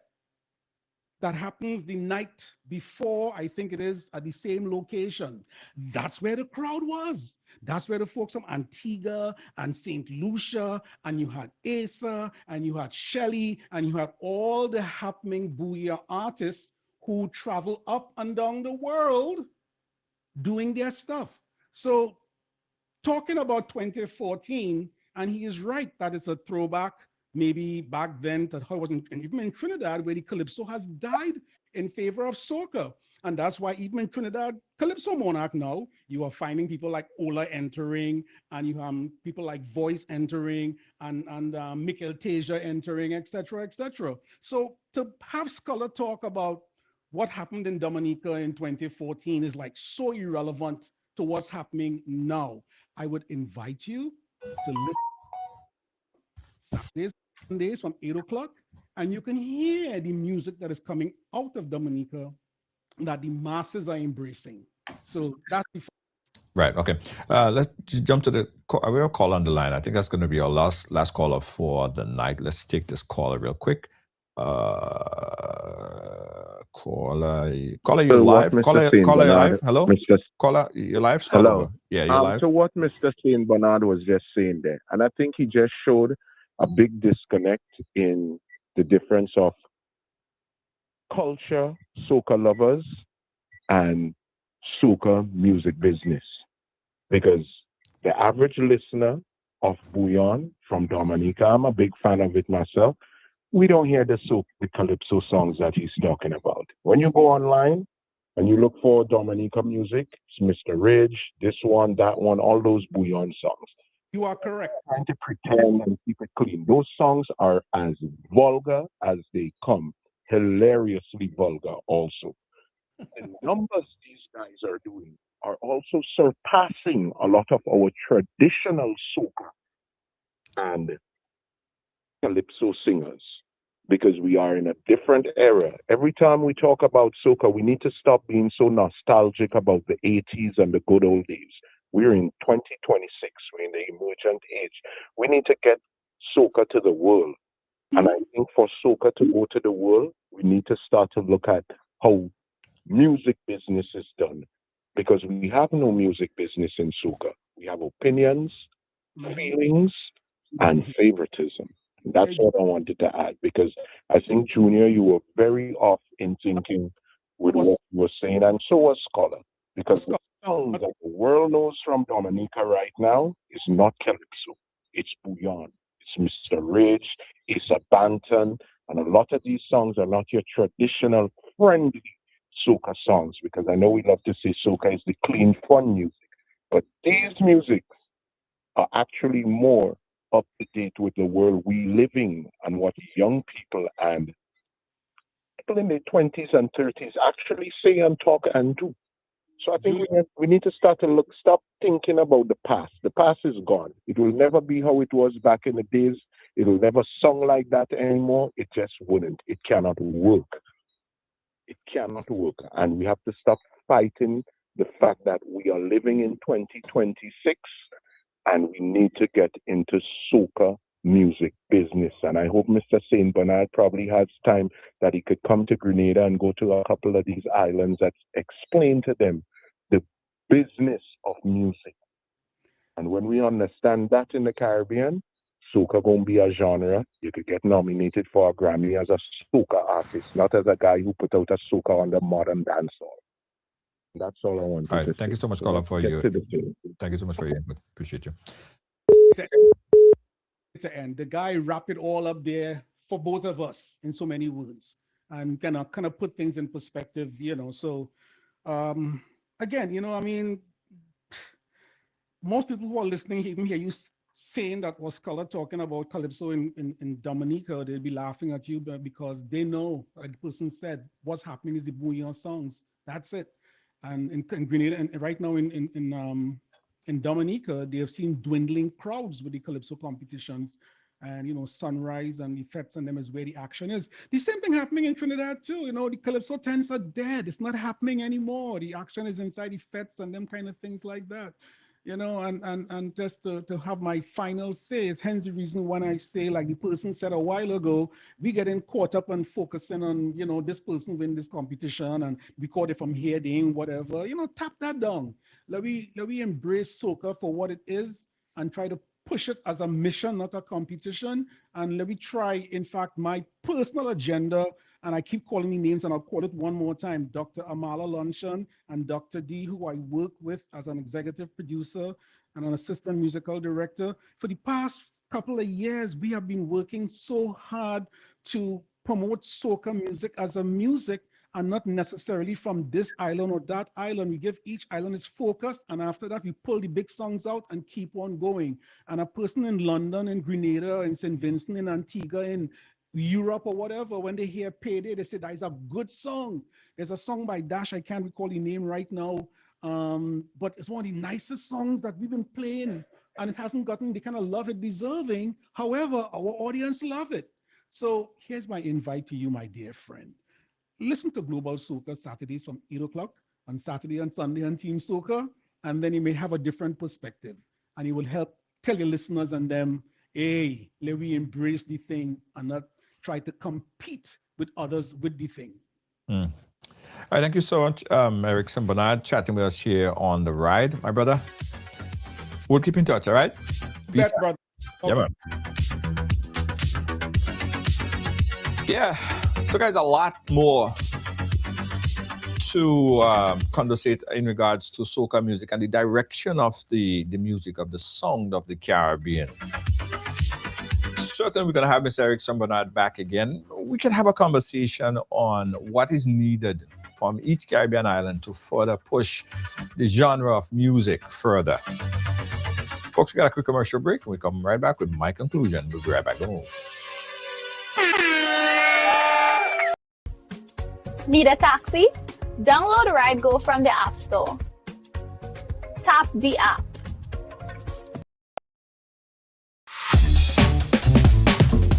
that happens the night before, I think it is, at the same location. That's where the crowd was. That's where the folks from Antigua and St. Lucia, and you had Asa, and you had Shelley, and you had all the happening Booyah artists who travel up and down the world doing their stuff. So talking about 2014, and he is right that it's a throwback maybe back then to how it was even in Trinidad, where the Calypso has died in favor of soca. And that's why even in Trinidad, Calypso Monarch now, you are finding people like Ola entering, and you have people like Voice entering, and Mikkel Teja entering, etc., etc. So to have Scholar talk about what happened in Dominica in 2014 is like so irrelevant to what's happening now. I would invite you to listen Saturdays, Sundays from 8 o'clock, and you can hear the music that is coming out of Dominica that the masses are embracing. So that's the Right. Okay. Let's just jump to the we have a call on the line. I think that's going to be our last caller for the night. Let's take this caller real quick. Caller, you live. Caller, you live. Hello, caller, you live. Hello. Yeah, you're live. So what Mr. St. Bernard was just saying there, and I think he just showed a big disconnect in the difference of culture, soca lovers, and soca music business. Because the average listener of Bouillon from Dominica, I'm a big fan of it myself, we don't hear the calypso songs that he's talking about. When you go online and you look for Dominica music, it's Mr. Ridge, this one, that one, all those Bouillon songs. You are correct. Trying to pretend and keep it clean. Those songs are as vulgar as they come, hilariously vulgar also. The numbers these guys are doing are also surpassing a lot of our traditional soca and calypso singers, because we are in a different era. Every time we talk about soca, we need to stop being so nostalgic about the 80s and the good old days. We're in 2026. We're in the emergent age. We need to get soca to the world. And I think for soca to go to the world, we need to start to look at how music business is done. Because we have no music business in soca. We have opinions, feelings, and favoritism. That's what I wanted to add, because I think, Junior, you were very off in thinking with what you were saying, and so was Scholar. Because the sound that the world knows from Dominica right now is not calypso. It's bouillon. It's Mr. Ridge, it's a Banton, and a lot of these songs are not your traditional friendly soca songs, because I know we love to say soca is the clean, fun music. But these musics are actually more up to date with the world we live in and what young people and people in their 20s and 30s actually say and talk and do. So I think we need to start to stop thinking about the past. The past is gone. It will never be how it was back in the days. It will never song like that anymore. It just wouldn't. It cannot work. It cannot work. And we have to stop fighting the fact that we are living in 2026 and we need to get into soca music business. And I hope Mr. St. Bernard probably has time that he could come to Grenada and go to a couple of these islands that explain to them the business of music. And when we understand that in the Caribbean, soca gonna be a genre. You could get nominated for a Grammy as a soca artist, not as a guy who put out a soca on the modern dancehall. That's all I want. All right, thank you so much, Colin, for your. Thank you so much for your input. Appreciate you. To end, the guy wrapped it all up there for both of us in so many words. and kind of put things in perspective, So again, I mean, most people who are listening, even hear you saying that was Color talking about Calypso in Dominica, they'll be laughing at you because they know, like the person said, what's happening is the bouillon songs. That's it. And in Grenada, and right now in Dominica, they have seen dwindling crowds with the Calypso competitions. And Sunrise and the Fets and them is where the action is. The same thing happening in Trinidad too. The Calypso tents are dead. It's not happening anymore. The action is inside the Fets and them kind of things like that. And just to have my final say is hence the reason when I say, like the person said a while ago, we getting caught up and focusing on, this person win this competition and we caught it from here, doing whatever, tap that down. Let me embrace soca for what it is and try to push it as a mission, not a competition. And let me try, in fact, my personal agenda, and I keep calling the names and I'll call it one more time, Dr. Amala Luncheon and Dr. D, who I work with as an executive producer and an assistant musical director. For the past couple of years, we have been working so hard to promote soca music as a music and not necessarily from this island or that island. We give each island its focus, and after that, we pull the big songs out and keep on going. And a person in London, in Grenada, in St. Vincent, in Antigua, in Europe or whatever, when they hear Payday, they say that is a good song. There's a song by Dash, I can't recall the name right now, but it's one of the nicest songs that we've been playing, and it hasn't gotten the kind of love it deserving. However, our audience love it. So here's my invite to you, my dear friend. Listen to Global Soca Saturdays from 8 o'clock on Saturday and Sunday on Team Soca, and then you may have a different perspective, and it will help tell your listeners and them, hey, let me embrace the thing and not try to compete with others with the thing. All right, thank you so much, Eric St.Bernard, chatting with us here on The Ride, my brother. We'll keep in touch, all right? Peace. Brother. Okay. Yeah, man. Yeah, so guys, a lot more to conversate in regards to soca music and the direction of the music, of the song of the Caribbean. Certainly, we're going to have Mr. Eric St.Bernard back again. We can have a conversation on what is needed from each Caribbean island to further push the genre of music further. Folks, we got a quick commercial break, and we come right back with my conclusion. We'll be right back. Don't move. Need a taxi? Download Ride Go from the App Store. Tap the app.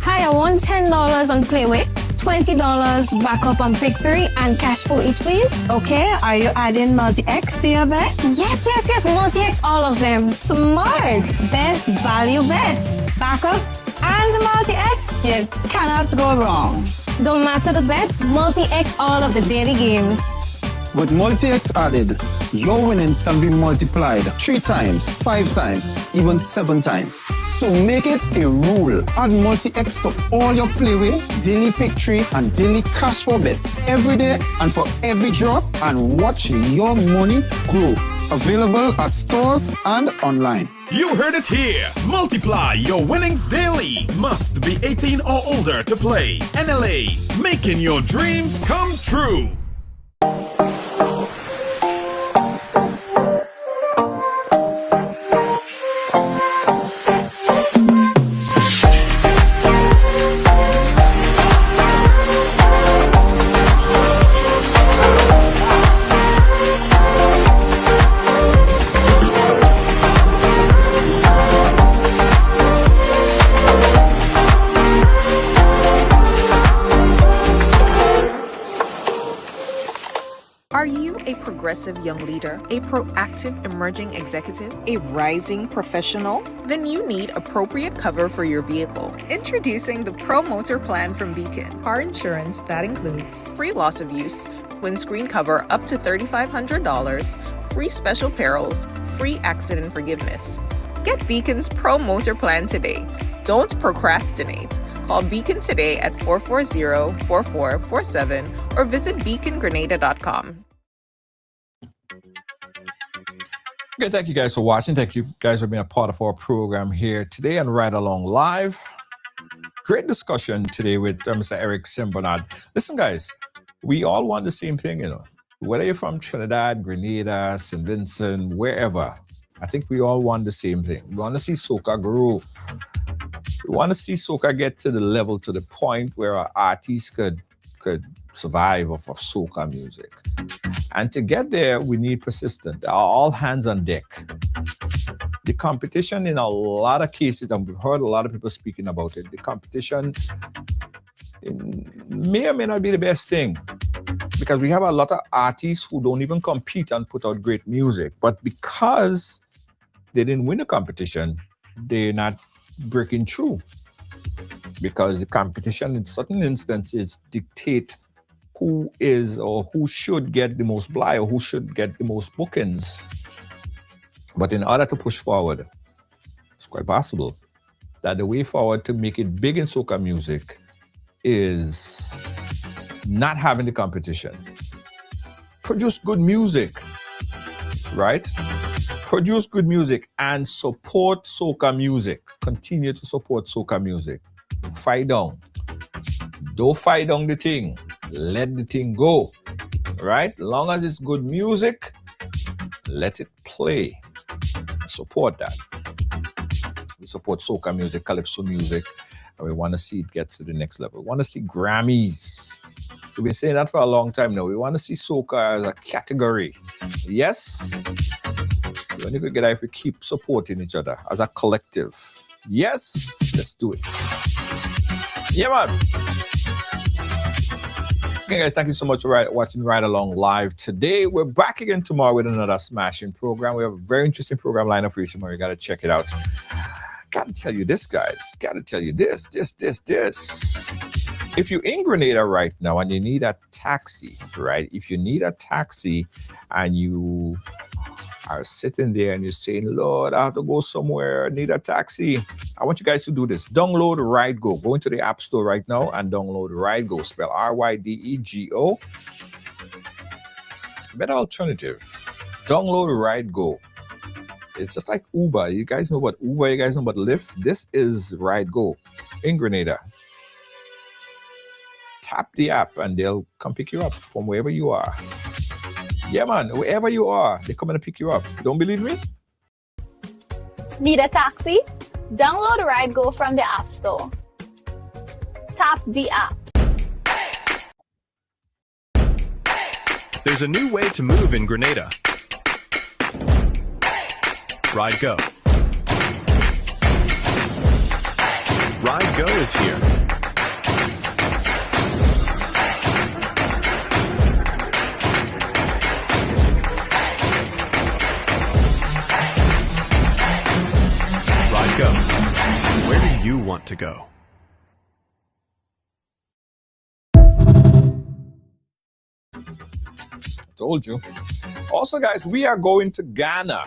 Hi, I want $10 on Playway, $20 backup on Pick 3, and cash for each, please. Okay, are you adding multi-X to your bet? Yes, multi-X, all of them. Smart! Best value bet. Backup and multi-X? You cannot go wrong. Don't matter the bet, multi-X all of the daily games. With multi-X added, your winnings can be multiplied 3 times, 5 times, even 7 times. So make it a rule. Add multi-X to all your Playway, daily Pick 3, and daily cash for bets every day and for every drop, and watch your money grow. Available at stores and online. You heard it here. Multiply your winnings daily. Must be 18 or older to play. NLA, making your dreams come true. Are you a progressive young leader, a proactive emerging executive, a rising professional? Then you need appropriate cover for your vehicle. Introducing the Pro Motor Plan from Beacon. Car insurance that includes free loss of use, windscreen cover up to $3,500, free special perils, free accident forgiveness. Get Beacon's Pro Motor Plan today. Don't procrastinate. Call Beacon today at 440-4447 or visit beacongrenada.com. Okay, thank you guys for watching. Thank you guys for being a part of our program here today and Ride Along Live. Great discussion today with Mr. Eric St.Bernard. Listen, guys, we all want the same thing, you know. Whether you're from Trinidad, Grenada, St. Vincent, wherever, I think we all want the same thing. We want to see soca grow. We want to see soca get to the level, to the point where our artists could survive off of soca music. And to get there, we need persistence. All hands on deck. The competition in a lot of cases, and we've heard a lot of people speaking about it, the competition may or may not be the best thing, because we have a lot of artists who don't even compete and put out great music. But because they didn't win the competition, they're not breaking through. Because the competition in certain instances dictate who is or who should get the most play or who should get the most bookings. But in order to push forward, it's quite possible that the way forward to make it big in soca music is not having the competition. Produce good music, right? Produce good music and support soca music. Continue to support soca music. Fight down. Don't fight down the thing. Let the thing go, right? Long as it's good music, let it play. Support that. We support soca music, calypso music, and we want to see it get to the next level. We want to see Grammys. We've been saying that for a long time now. We want to see soca as a category. Yes? We only could get that if we keep supporting each other as a collective. Yes? Let's do it. Yeah, man. Okay, guys, thank you so much for watching Ride Along Live today. We're back again tomorrow with another smashing program. We have a very interesting program lineup for you tomorrow. You got to check it out. Got to tell you this, guys. Got to tell you this. If you're in Grenada right now and you need a taxi, right? If you need a taxi and you are sitting there and you're saying, Lord, I have to go somewhere, I need a taxi. I want you guys to do this. Download RideGo. Go into the App Store right now and download RideGo. Spell RYDEGO. Better alternative. Download RideGo. It's just like Uber. You guys know about Uber. You guys know about Lyft. This is RideGo in Grenada. Tap the app and they'll come pick you up from wherever you are. Yeah, man, wherever you are, they come and pick you up. Don't believe me? Need a taxi? Download RideGo from the App Store. Tap the app. There's a new way to move in Grenada. RideGo. RideGo is here. RideGo. Where do you want to go? Told you. Also, guys, we are going to Ghana.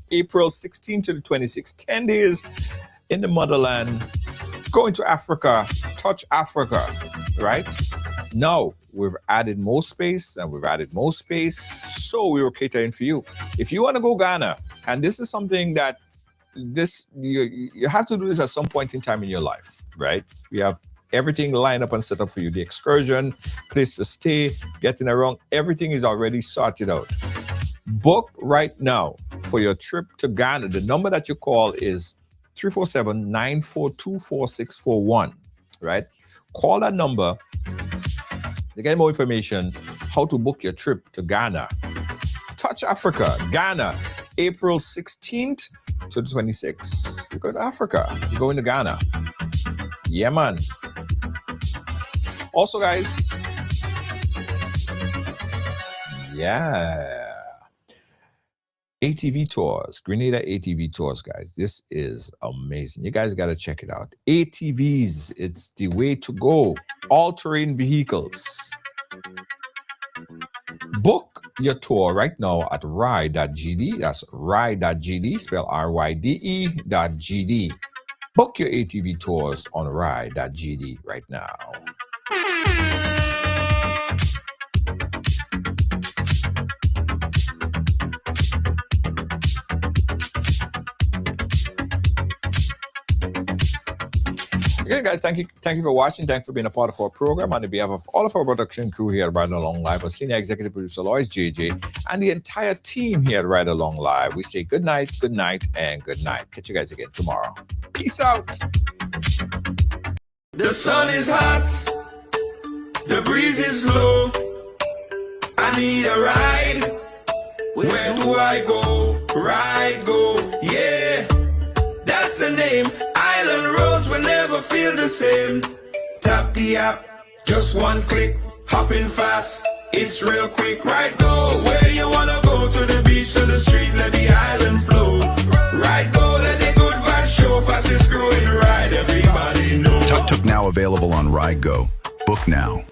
April 16th to the 26th. 10 days in the motherland. Going to Africa. Touch Africa. Right? Now, we've added more space and we've added more space. So we were catering for you. If you want to go Ghana, and this is something that you have to do this at some point in time in your life, right? We have everything lined up and set up for you. The excursion, place to stay, getting around, everything is already sorted out. Book right now for your trip to Ghana. The number that you call is 347-942-4641, right? Call that number to get more information how to book your trip to Ghana. Touch Africa, Ghana, April 16th to the 26th. You're going to Africa. You're going to Ghana. Yeah, man. Also, guys, ATV tours, Grenada ATV tours, guys. This is amazing. You guys got to check it out. ATVs, it's the way to go. All-terrain vehicles. Book your tour right now at ride.gd. That's ride.gd, spell RYDE.gd. Book your ATV tours on ride.gd right now. Again, guys, thank you for watching. Thanks for being a part of our program. On behalf of all of our production crew here at Ride Along Live, our senior executive producer Lois JJ, and the entire team here at Ride Along Live, we say good night, and good night. Catch you guys again tomorrow. Peace out. The sun is hot, the breeze is low. I need a ride. Where do I go? Ride, go, yeah. That's the name. Island roads will never feel the same. Tap the app, just one click, hopping fast. It's real quick. Right, go where you wanna go, to the beach, to the street, let the island flow. Right, go, let the good vibes show. Fastest growing ride, everybody knows. Tuk Tuk now available on Ride Go. Book now.